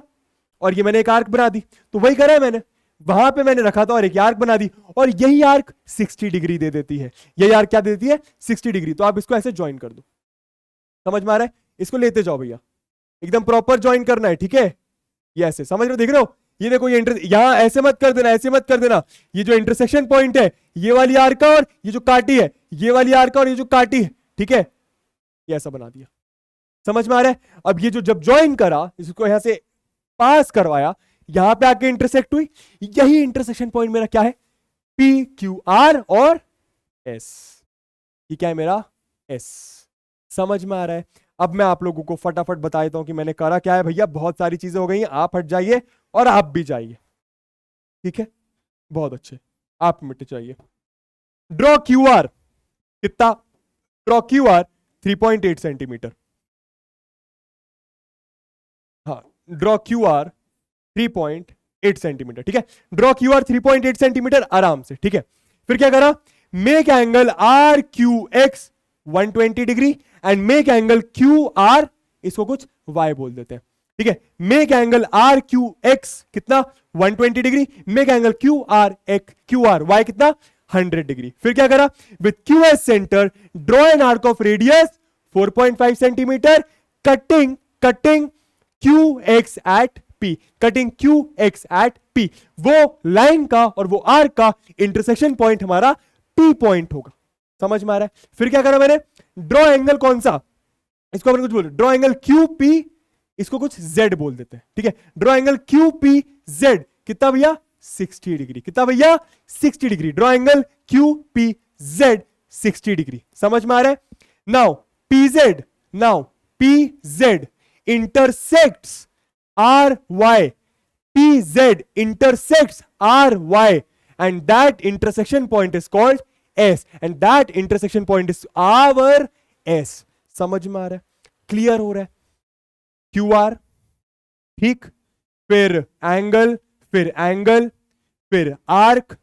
और ये मैंने एक आर्क बना दी। तो वही करा है मैंने, वहां पे मैंने रखा था और एक आर्क बना दी, और यही आर्क 60 डिग्री दे देती है। यही आर्क क्या देती है? 60 डिग्री। तो आप इसको ऐसे ज्वाइन कर दो, समझ में आ रहा है? इसको लेते जाओ भैया, एकदम प्रॉपर ज्वाइन करना है, ठीक है। ये ऐसे समझ रहे हो, देख रहे हो? ये देखो, ये यहां ऐसे मत कर देना, ऐसे मत कर देना। ये जो इंटरसेक्शन पॉइंट है, ये वाली आर्क का और ये जो काटी है, ये वाली आर्क का और ये जो काटी है, ठीक है, ये ऐसा बना दिया। समझ में आ रहा है? अब ये जो जब ज्वाइन करा, इसको यहां से पास करवाया, यहां पे आके इंटरसेक्ट हुई, यही इंटरसेक्शन पॉइंट मेरा क्या है? पी क्यू आर और एस। ये क्या है मेरा? एस। समझ में आ रहा है? अब मैं आप लोगों को फटाफट बता देता हूं कि मैंने करा क्या है भैया। बहुत सारी चीजें हो गई हैं, आप हट जाइए और आप भी जाइए, ठीक है। बहुत अच्छे। आप मिनट चाहिए। ड्रॉ क्यू आर कितना, ड्रॉ क्यू आर 3.8 सेंटीमीटर। हाँ, ड्रॉ क्यू आर 3.8 सेंटीमीटर, ठीक है। ड्रॉ क्यू आर 3.8 सेंटीमीटर आराम से, ठीक है। फिर क्या करा, make angle R Q X 120 degree and make angle Q R, इसको कुछ वाई बोल देते हैं, ठीक है। Make angle R Q X कितना 120 degree, make angle Q R Y कितना 100 डिग्री। फिर क्या करा, with Q S centre draw an arc of radius 4.5 centimetre cutting Q X at P, cutting Q X at P. वो लाइन का और वो आर्क का इंटरसेक्शन पॉइंट हमारा पी पॉइंट होगा। समझ में आ रहा है। फिर क्या करा मैंने, ड्रॉ एंगल कौन सा, इसको अपन कुछ बोल, ड्रॉ एंगल क्यू पी, इसको कुछ जेड बोल देते हैं, ठीक है। Draw angle Q P Z कितना भैया 60 डिग्री, कितना भैया 60 degree. Draw angle Q P Z 60 degree. समझ में आ रहा है। Now P Z intersects RY, PZ intersects RY, and that intersection point is called S, and that intersection point is our S. समझ में आ रहा है, क्लियर हो रहा है। QR, ठीक, फिर एंगल, फिर एंगल, फिर आर्क,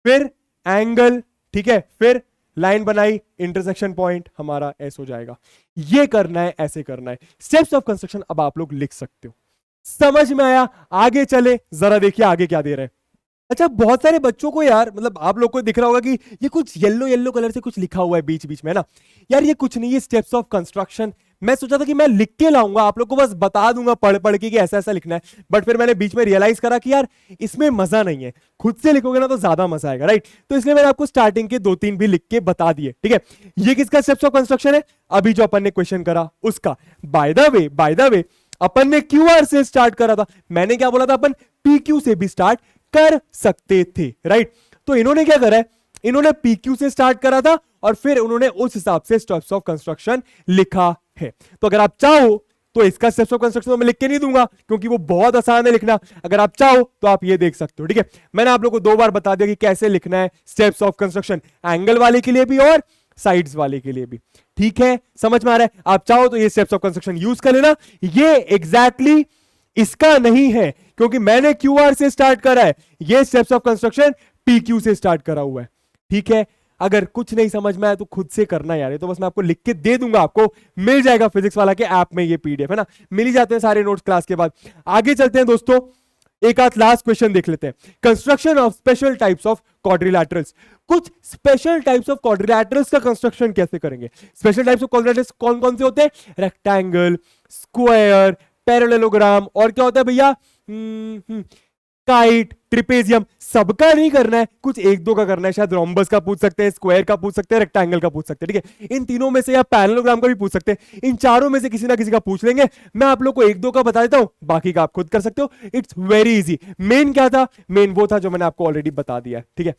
फिर एंगल, ठीक है, फिर लाइन बनाई, इंटरसेक्शन पॉइंट हमारा एस हो जाएगा। ये करना है, ऐसे करना है। स्टेप्स ऑफ कंस्ट्रक्शन अब आप लोग लिख सकते हो। समझ में आया। आगे चले, जरा देखिए आगे क्या दे रहे हैं। अच्छा, बहुत सारे बच्चों को यार, मतलब आप लोग को दिख रहा होगा कि ये कुछ येलो येलो कलर से कुछ लिखा हुआ है बीच बीच में ना। यार ये कुछ नहीं है, स्टेप्स ऑफ कंस्ट्रक्शन। मैं सोचा था कि मैं लिख के लाऊंगा, आप लोग को बस बता दूंगा पढ़ पढ़ के कि ऐसा ऐसा लिखना है, बट फिर मैंने बीच में रियलाइज करा कि यार इसमें मजा नहीं है, खुद से लिखोगे ना तो ज्यादा मजा आएगा, राइट। तो इसलिए मैंने आपको स्टार्टिंग के 2-3 भी लिख के बता दिए, ठीक है। ये किसका स्टेप्स ऑफ कंस्ट्रक्शन है, अभी जो अपन ने क्वेश्चन करा उसका। बाय द वे अपन ने क्यू आर से स्टार्ट करा था, मैंने क्या बोला था, अपन पी क्यू से भी स्टार्ट कर सकते थे, राइट। तो इन्होंने क्या करा है, इन्होंने पी क्यू से स्टार्ट करा था और फिर उन्होंने उस हिसाब से स्टेप्स ऑफ कंस्ट्रक्शन लिखा है। तो अगर आप चाहो तो इसका स्टेप्स ऑफ कंस्ट्रक्शन तो मैं लिख के नहीं दूंगा क्योंकि वो बहुत आसान है लिखना। अगर आप चाहो तो आप ये देख सकते हो, ठीक है। मैंने आप लोगों को 2 बार बता दिया कि कैसे लिखना है स्टेप्स ऑफ कंस्ट्रक्शन, एंगल वाले के लिए भी और साइड्स वाले के लिए भी, ठीक है। समझ में आ रहा है। आप चाहो तो ये स्टेप्स ऑफ कंस्ट्रक्शन यूज कर लेना। ये एग्जैक्टली इसका नहीं है क्योंकि मैंने क्यू आर से स्टार्ट करा है, ये steps of construction P Q से स्टार्ट करा हुआ है, ठीक है। अगर कुछ नहीं समझ में आया तो खुद से करना यार, ये तो बस मैं आपको लिख के दे दूंगा, आपको मिल जाएगा फिजिक्स वाला के ऐप में, ये पीडीएफ है ना, मिल ही जाते हैं सारे नोट्स क्लास के बाद। आगे चलते हैं दोस्तों, एक आध लास्ट क्वेश्चन देख लेते हैं। Construction of special types of quadrilaterals. कुछ स्पेशल टाइप्स ऑफ क्वाड्रिलैटरल्स का कंस्ट्रक्शन कैसे करेंगे। स्पेशल टाइप्स ऑफ क्वाड्रिलैटरल्स कौन कौन से होते हैं, रेक्टेंगल, स्क्वायर, पैरेललोग्राम, और क्या होता है भैया, काइट, ट्रिपेजियम। सबका नहीं करना है, कुछ 1-2 का करना है। शायद रोम्बस का पूछ सकते हैं, स्क्वायर का पूछ सकते हैं, रेक्टेंगल का पूछ सकते हैं, ठीक है। इन तीनों में से या पैरेललोग्राम का भी पूछ सकते हैं, इन चारों में से किसी ना किसी का पूछ लेंगे। मैं आप लोग को 1-2 का बता देता हूं, बाकी का आप खुद कर सकते हो। It's very easy. मेन क्या था, मेन वो था जो मैंने आपको ऑलरेडी बता दिया है, ठीक है।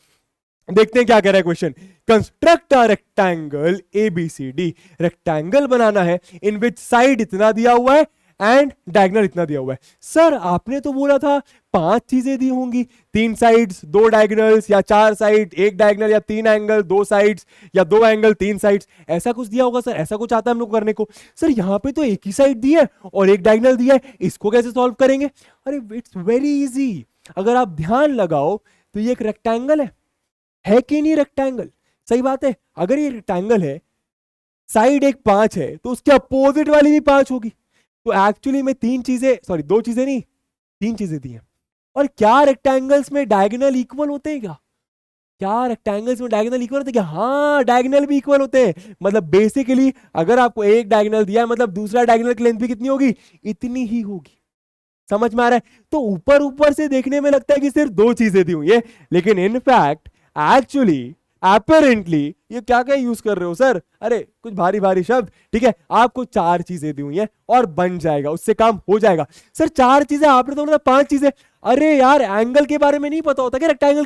देखते हैं क्या कह रहा है question. Construct a rectangle ABCD। Rectangle बनाना है इन विच साइड इतना दिया हुआ है एंड डायगोनल इतना दिया हुआ है। सर आपने तो बोला था 5 चीजें दी होंगी, 3 साइड्स 2 डायगोनल्स, या 4 साइड 1 डायगोनल, या 3 एंगल 2 साइड्स, या 2 एंगल 3 साइड्स, ऐसा कुछ दिया होगा सर। ऐसा कुछ आता है हम लोग करने को। सर यहाँ पे तो एक ही साइड दी है और 1 डायगोनल दिया है, इसको कैसे सॉल्व करेंगे। अरे इट्स वेरी इजी। अगर आप ध्यान लगाओ तो ये एक रेक्टेंगल है कि नहीं, रेक्टेंगल, सही बात है। अगर ये रेक्टेंगल है, साइड एक 5 है, तो उसके अपोजिट वाली भी 5 होगी। तो एक्चुअली में 2 चीजें नहीं, 3 चीजें दी हैं। और क्या रेक्टेंगल्स में डायगोनल इक्वल होते हैं क्या रेक्टेंगल्स में डायगोनल इक्वल होते हैं क्या? हाँ, डायगोनल भी इक्वल होते हैं। मतलब बेसिकली अगर आपको एक डायगोनल दिया है, मतलब दूसरा डायगोनल की लेंथ भी कितनी होगी, इतनी ही होगी। समझ में आ रहा है। तो ऊपर ऊपर से देखने में लगता है कि सिर्फ 2 चीजें दी हुई है, लेकिन इनफैक्ट एक्चुअली अपेरेंटली ये क्या क्या यूज कर रहे हो सर, अरे कुछ भारी भारी शब्द, ठीक है। आपको 4 चीजें दी हुई हैं और बन जाएगा, उससे काम हो जाएगा। सर 4 चीजें, आपने तो बोला 5 चीजें। अरे यार एंगल के बारे में नहीं पता होता क्या, रेक्टेंगल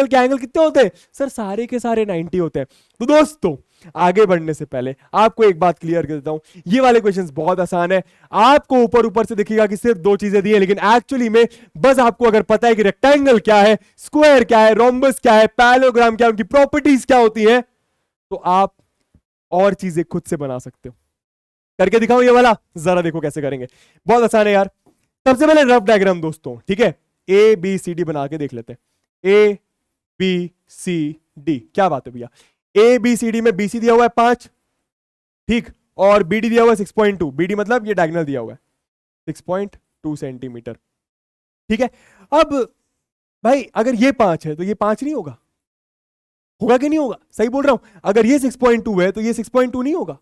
के एंगल कितने होते हैं सर, सारे के सारे 90 होते हैं। तो दोस्तों आगे बढ़ने से पहले आपको एक बात क्लियर कर देता हूं, ये वाले क्वेश्चंस बहुत आसान है। आपको ऊपर ऊपर से दिखेगा कि सिर्फ 2 चीजें दी है, लेकिन एक्चुअली में बस आपको अगर पता है कि रेक्टेंगल क्या है, स्क्वायर क्या है, रोम्बस क्या है, पैरेललोग्राम क्या है, उनकी प्रॉपर्टीज क्या होती है, तो आप और चीजें खुद से बना सकते हो। करके दिखाओ ये वाला, जरा देखो कैसे करेंगे। बहुत आसान है यार। सबसे पहले रफ डायग्राम दोस्तों, ठीक है, ए बी सी डी बना के देख लेते हैं। ए बी सी डी, क्या बात है भैया, ए बी सी डी में बी सी दिया हुआ है 5, ठीक, और बी डी दिया हुआ है 6.2, बी डी मतलब ये डायगोनल दिया हुआ है 6.2 सेंटीमीटर, ठीक है। अब भाई अगर ये 5 है तो ये 5 नहीं होगा, होगा कि नहीं होगा, सही बोल रहा हूं, अगर ये 6.2 है तो ये 6.2 नहीं होगा,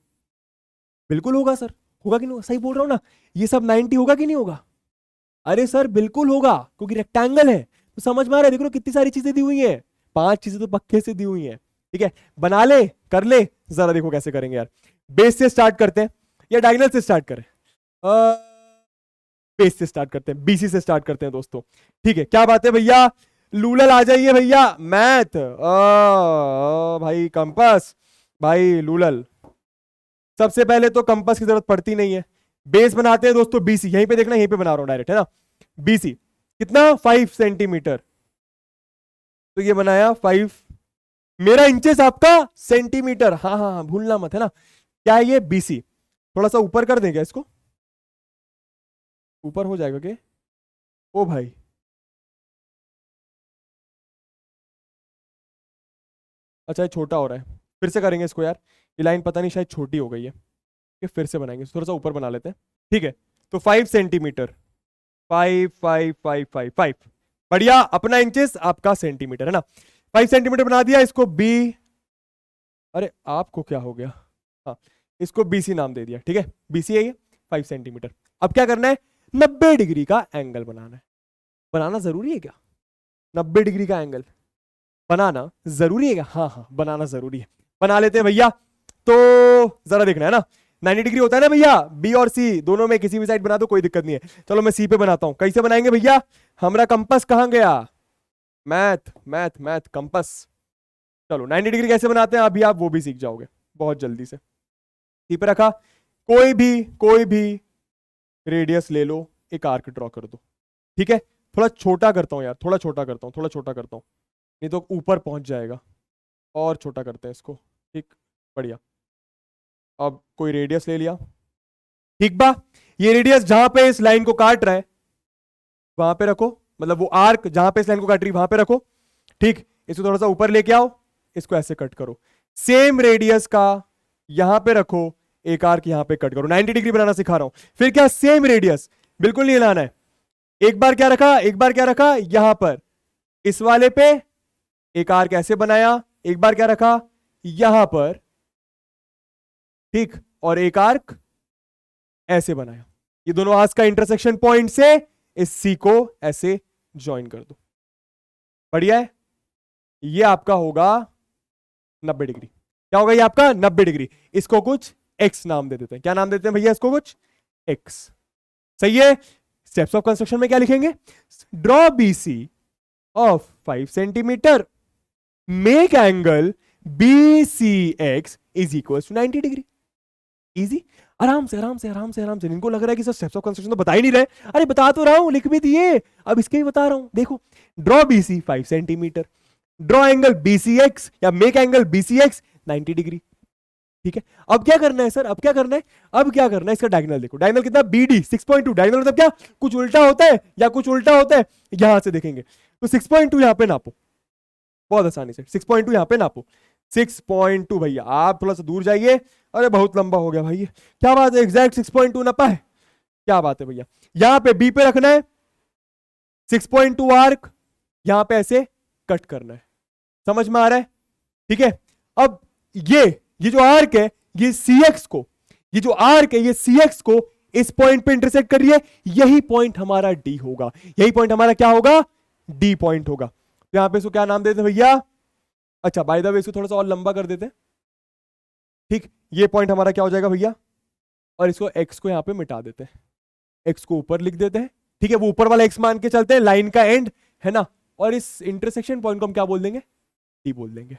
बिल्कुल होगा सर, होगा कि नहीं होगा, सही बोल रहा हूं ना, ये सब 90 होगा कि नहीं होगा, अरे सर बिल्कुल होगा, क्योंकि रेक्टेंगल है। तो समझ में आ रहा है, देख लो कितनी सारी चीजें दी हुई हैं, 5 चीजें तो पक्के से दी हुई हैं, ठीक है। बना ले, कर ले, जरा देखो कैसे करेंगे यार। बेस से स्टार्ट करते हैं या डायगोनल से स्टार्ट करें? बेस से स्टार्ट करते हैं, बीसी से स्टार्ट करते हैं दोस्तों, ठीक है। क्या बात है भैया, लूलल आ जाइए भैया, मैथ भाई, कंपास भाई, लूलल। सबसे पहले तो कंपास की जरूरत पड़ती नहीं है, बेस बनाते हैं दोस्तों बीसी, यहीं पे देखना, यहीं पे बना रहा हूं डायरेक्ट, है ना। बीसी कितना, 5 सेंटीमीटर, तो ये बनाया 5, मेरा इंचेस आपका सेंटीमीटर, हाँ हाँ हाँ भूलना मत, है ना। क्या है ये, बीसी। थोड़ा सा ऊपर कर देंगे इसको, ऊपर हो जाएगा क्या, ओ भाई, अच्छा ये छोटा हो रहा है, फिर से करेंगे इसको यार, ये लाइन पता नहीं शायद छोटी हो गई है, कि फिर से बनाएंगे, थोड़ा सा ऊपर बना लेते हैं, ठीक है। तो 5 सेंटीमीटर, 5 बढ़िया, अपना इंचेस आपका सेंटीमीटर, है ना। 5 सेंटीमीटर बना दिया, इसको बी, अरे आपको क्या हो गया, हाँ, इसको बीसी नाम दे दिया, ठीक है, बीसी है ये 5 सेंटीमीटर। अब क्या करना है, 90 डिग्री का एंगल बनाना है। बनाना जरूरी है क्या, 90 डिग्री का एंगल बनाना जरूरी है क्या, हाँ हाँ बनाना जरूरी है, बना लेते हैं भैया। तो जरा देखना है ना, 90 डिग्री होता है ना भैया, बी और सी दोनों में किसी भी साइड बना दो, कोई दिक्कत नहीं है। चलो मैं सी पे बनाता हूं, कैसे बनाएंगे भैया, हमारा कंपास कहां गया, मैथ मैथ मैथ, कंपास। चलो 90 डिग्री कैसे बनाते हैं, अभी आप वो भी सीख जाओगे बहुत जल्दी से। सी पे रखा, कोई भी रेडियस ले लो, एक आर्क ड्रॉ कर दो, ठीक है। थोड़ा छोटा करता हूं यार, थोड़ा छोटा करता हूं, थोड़ा छोटा करता हूं, नहीं तो ऊपर पहुंच जाएगा, और छोटा करते हैं इसको, ठीक, बढ़िया। अब कोई रेडियस ले लिया, ठीक बा, ये रेडियस जहां पे इस लाइन को काट रहा है वहां पे रखो, मतलब वो आर्क जहां पे इस लाइन को काट रही है वहां पे रखो, ठीक। इसको थोड़ा सा ऊपर लेके आओ, इसको ऐसे कट करो, सेम रेडियस का यहां पे रखो, एक आर्क यहां पे कट करो, 90 डिग्री बनाना सिखा रहा हूं। फिर क्या, सेम रेडियस बिल्कुल नहीं हिलाना है, एक बार क्या रखा, एक बार क्या रखा, यहां पर इस वाले पे एक आर्क ऐसे बनाया, एक बार क्या रखा यहां पर, ठीक, और एक आर्क ऐसे बनाया, ये दोनों आर्क्स का इंटरसेक्शन पॉइंट से इस सी को ऐसे ज्वाइन कर दो, बढ़िया है। ये आपका होगा 90 डिग्री, क्या होगा ये आपका 90 डिग्री। इसको कुछ एक्स नाम दे देते हैं, क्या नाम देते हैं भैया इसको, कुछ एक्स, सही है। स्टेप्स ऑफ कंस्ट्रक्शन में क्या लिखेंगे, draw BC of 5 centimetre, make angle BCX is equal to 90 degree. Easy, आराम से आराम से आराम से आराम से। इनको लग रहा है कि सर स्टेप्स ऑफ कंस्ट्रक्शन तो बता ही नहीं रहे, अरे बता तो रहा हूं, लिख भी दिए, अब इसके भी बता रहा हूं। देखो, draw BC 5 centimetre, draw angle BCX या मेक एंगल BCX 90 डिग्री, ठीक है। अब क्या करना है सर, अब क्या करना है, अब क्या करना है, इसका डायगोनल देखो, डायगोनल कितना, BD 6.2, डायगोनल मतलब क्या, कुछ उल्टा होता है या कुछ उल्टा होता है, यहां से देखेंगे तो 6.2 यहां पे नापो, बहुत आसानी से 6.2 यहां पे नापो, 6.2 भैया, आप थोड़ा सा दूर जाइए, अरे बहुत लंबा हो गया भाई, क्या बात है, एग्जैक्ट 6.2 नापा है, क्या बात है भैया। यहां पे बी पे रखना है 6.2 आर्क, यहां पे ऐसे कट करना है, समझ में आ रहा है, ठीक है। अब ये जो आर्क है, ये CX को, ये जो आर्क है ये CX को इस पॉइंट पे इंटरसेक्ट कर रही है, यही पॉइंट हमारा D होगा, यही पॉइंट हमारा क्या होगा, D पॉइंट होगा। तो यहां पे इसको क्या नाम देते हैं भैया, अच्छा बाय द वे इसको थोड़ा सा और लंबा कर देते हैं, ठीक, ये पॉइंट हमारा क्या हो जाएगा भैया, और इसको x को यहां पे मिटा देते हैं, x को ऊपर लिख देते हैं, ठीक है, वो ऊपर वाला x मान के चलते हैं, लाइन का एंड है ना, और इस इंटरसेक्शन पॉइंट को हम क्या बोल देंगे, D बोल देंगे।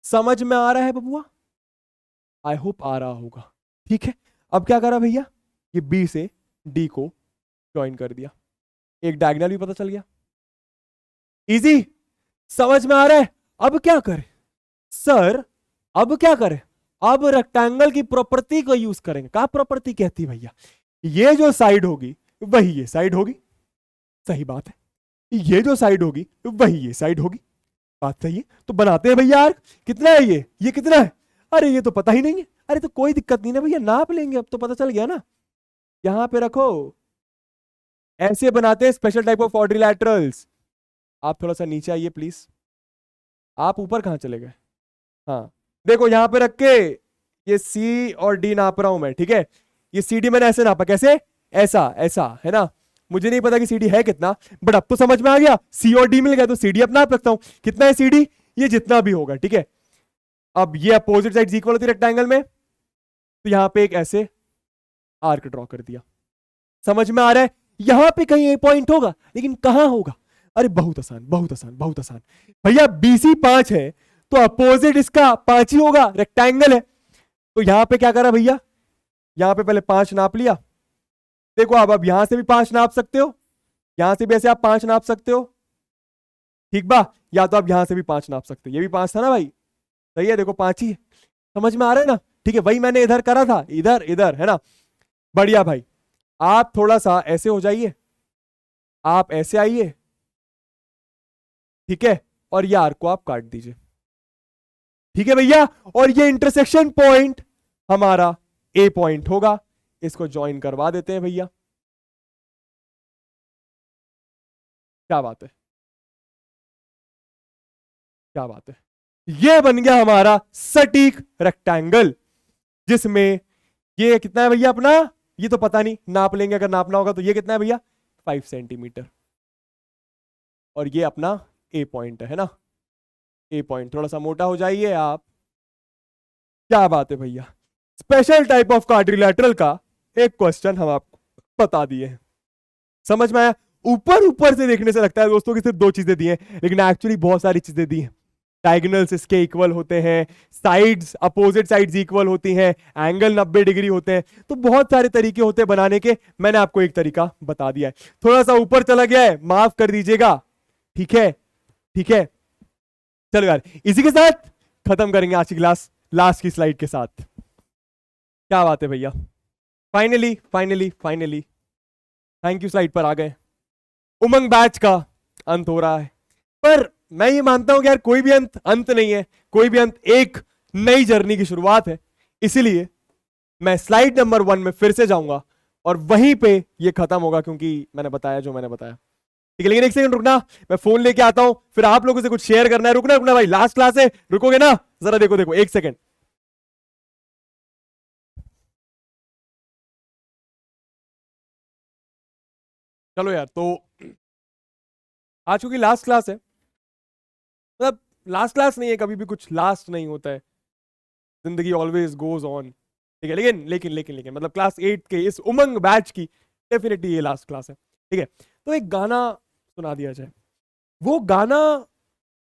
समझ में आ रहा है बबुआ, आई होप आ रहा होगा। ठीक है, अब क्या करा भैया, ये बी से डी को ज्वाइन कर दिया, एक डायगोनल भी पता चल गया। इजी, समझ में आ रहा है। अब क्या करें सर, अब क्या करें, अब रेक्टेंगल की प्रॉपर्टी को यूज करेंगे। क्या प्रॉपर्टी कहती है भैया, ये जो साइड होगी वही ये साइड होगी, सही बात है, ये जो साइड होगी वही ये साइड होगी, बात सही है। तो बनाते हैं भैया यार, कितना है ये कितना है, अरे ये तो पता ही नहीं है, अरे तो कोई दिक्कत नहीं ना भैया, नाप लेंगे, अब तो पता चल गया ना। यहां पे रखो, ऐसे बनाते हैं स्पेशल टाइप ऑफ क्वाड्रिलैटरल्स। आप थोड़ा सा नीचे आइए प्लीज, आप ऊपर कहां चले गए। हाँ देखो यहां पे रख के ये सी और डी नाप रहा हूं मैं, ठीक है। ये सी डी मैंने ऐसे नापा, कैसे, ऐसा ऐसा है ना, मुझे नहीं पता कि सी डी है कितना, बट अब तो समझ में आ गया, सी और डी मिल गया तो सी डी अब नाप सकता हूं, कितना है सी डी, ये जितना भी होगा, ठीक है। अब ये अपोजिट साइड इक्वल होती है रेक्टेंगल में, तो यहां पे एक ऐसे आर्क ड्रॉ कर दिया, समझ में आ रहा है। यहां पे कहीं ए पॉइंट होगा, लेकिन कहां होगा, अरे बहुत आसान बहुत आसान बहुत आसान भैया, बीसी 5 है तो अपोजिट इसका 5 ही होगा, रेक्टेंगल है। तो यहां पे क्या करा भैया, यहां पे पहले 5 नाप लिया, देखो अब यहां से भी 5 नाप सकते हो, यहां से भी ऐसे आप 5 नाप सकते हो, ठीक बा, या तो आप यहां से भी 5 नाप सकते हो, ये भी 5 था ना भाई, सही है, देखो 5 ही है, समझ में आ रहा है ना। ठीक है, वही मैंने इधर करा था, इधर इधर है ना, बढ़िया भाई। आप थोड़ा सा ऐसे हो जाइए, आप ऐसे आइए, ठीक है, और ये आर्क को आप काट दीजिए, ठीक है भैया। और ये इंटरसेक्शन पॉइंट हमारा ए पॉइंट होगा, इसको ज्वाइन करवा देते हैं भैया, क्या बात है, क्या बात है, ये बन गया हमारा सटीक रेक्टेंगल, जिसमें ये कितना है भैया अपना, ये तो पता नहीं, नाप लेंगे अगर नापना होगा, तो ये कितना है भैया 5 सेंटीमीटर, और ये अपना ए पॉइंट है ना, ए पॉइंट, थोड़ा सा मोटा हो जाइए आप, क्या बात है भैया। स्पेशल टाइप ऑफ क्वाड्रिलैटरल का एक क्वेश्चन हम आपको बता दिए हैं, समझ में आया। ऊपर ऊपर से देखने से लगता है दोस्तों कि सिर्फ 2 चीजें दी हैं, लेकिन एक्चुअली बहुत सारी चीजें दी हैं। डायगोनल्स इसके इक्वल होते हैं, साइड्स अपोजिट साइड्स इक्वल होती हैं, एंगल 90 डिग्री होते हैं, तो बहुत सारे तरीके होते हैं बनाने के, मैंने आपको एक तरीका बता दिया है। थोड़ा सा ऊपर चला गया है, माफ कर दीजिएगा, ठीक है, ठीक है। चलो यार, इसी के साथ खत्म करेंगे आज की क्लास, लास्ट की स्लाइड के साथ, क्या बात है भैया, finally finally finally thank you, slide पर आ गए। उमंग बैच का अंत हो रहा है, पर मैं ये मानता हूं कि यार कोई भी अंत अंत नहीं है, कोई भी अंत एक नई जर्नी की शुरुआत है, इसीलिए मैं स्लाइड नंबर 1 में फिर से जाऊंगा और वहीं पे ये खत्म होगा, क्योंकि मैंने बताया जो मैंने बताया, ठीक है। लेकिन एक सेकंड रुकना, मैं फोन लेके आता हूं, फिर आप लोगों से कुछ शेयर करना है, रुकना रुकना भाई, लास्ट क्लास है, रुकोगे ना, जरा देखो देखो, एक सेकंड, चलो यार। तो आज चूंकि लास्ट क्लास है, मतलब लास्ट क्लास नहीं है, कभी भी कुछ लास्ट नहीं होता है, जिंदगी ऑलवेज गोज ऑन, ठीक है। लेकिन लेकिन लेकिन लेकिन मतलब क्लास 8 के इस उमंग बैच की डेफिनेटली ये लास्ट क्लास है, ठीक है। तो एक गाना सुना दिया जाए, वो गाना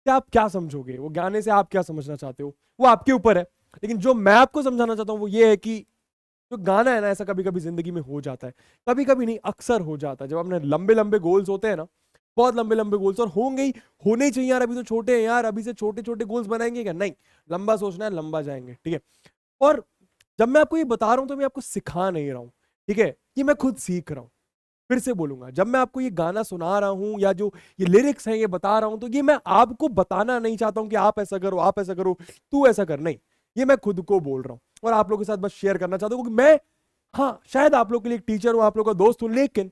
से आप क्या समझोगे, वो गाने से आप क्या समझना चाहते हो, वो आपके ऊपर है, लेकिन जो मैं आपको समझाना चाहता हूँ वो ये है कि जो गाना है ना, ऐसा कभी कभी जिंदगी में हो जाता है, कभी कभी नहीं अक्सर हो जाता है, जब अपने लंबे लंबे गोल्स होते हैं ना, बहुत लंबे लंबे गोल्स, और होंगे ही, होने ही चाहिए यार, अभी तो छोटे हैं यार, अभी से छोटे छोटे गोल्स बनाएंगे क्या, नहीं, लंबा सोचना है, लंबा जाएंगे, ठीक है। और जब मैं आपको ये बता रहा हूं तो मैं आपको सिखा नहीं रहा हूं, ठीक है, ये मैं खुद सीख रहा हूं। फिर से बोलूंगा, जब मैं आपको ये गाना सुना रहा हूं या जो ये लिरिक्स हैं ये बता रहा हूं, तो ये मैं आपको बताना नहीं चाहता हूं कि आप ऐसा करो, आप ऐसा करो, तू ऐसा कर, नहीं, ये मैं खुद को बोल रहा हूं और आप लोगों के साथ बस शेयर करना चाहता हूं, क्योंकि मैं, हाँ शायद आप लोग के लिए एक टीचर हूं, आप लोग का दोस्त हूं, लेकिन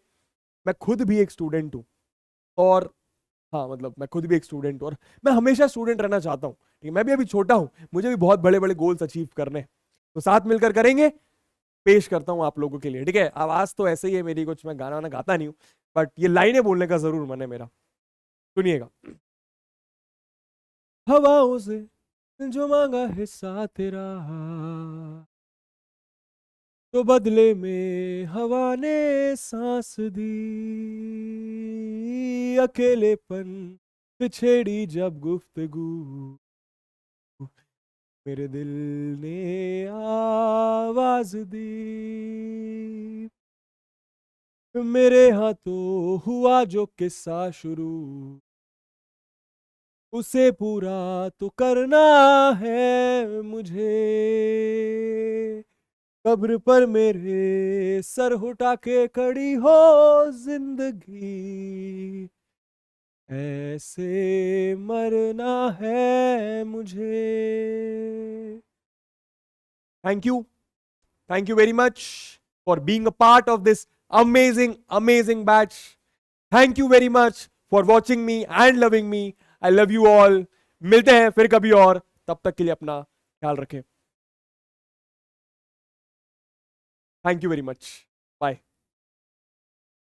मैं खुद भी एक स्टूडेंट हूं, और हाँ मतलब मैं खुद भी एक स्टूडेंट हूं, और मैं हमेशा स्टूडेंट रहना चाहता हूं, ठीक है। मैं भी अभी छोटा हूं, मुझे भी बहुत बड़े बड़े गोल्स अचीव करने हैं, तो साथ मिलकर करेंगे, पेश करता हूं आप लोगों के लिए, ठीक है। आवाज तो ऐसे ही है मेरी, कुछ मैं गाना वाना गाता नहीं हूं, बट ये लाइनें बोलने का जरूर मन है मेरा, सुनिएगा। हवाओं से जो मांगा है साथ तेरा, तो बदले में हवा ने सांस दी, अकेलेपन से छेड़ी जब गुफ्तगू, मेरे दिल ने आवाज दी, मेरे हाथों हुआ जो किस्सा शुरू, उसे पूरा तो करना है मुझे। कब्र पर मेरे सर उठा के खड़ी हो जिंदगी, ऐसे मरना है मुझे। Thank you very much for being a part of this amazing batch. Thank you very much for watching me and loving me. I love you all. मिलते हैं फिर कभी और, तब तक के लिए अपना ख्याल रखें। Thank you very much. Bye.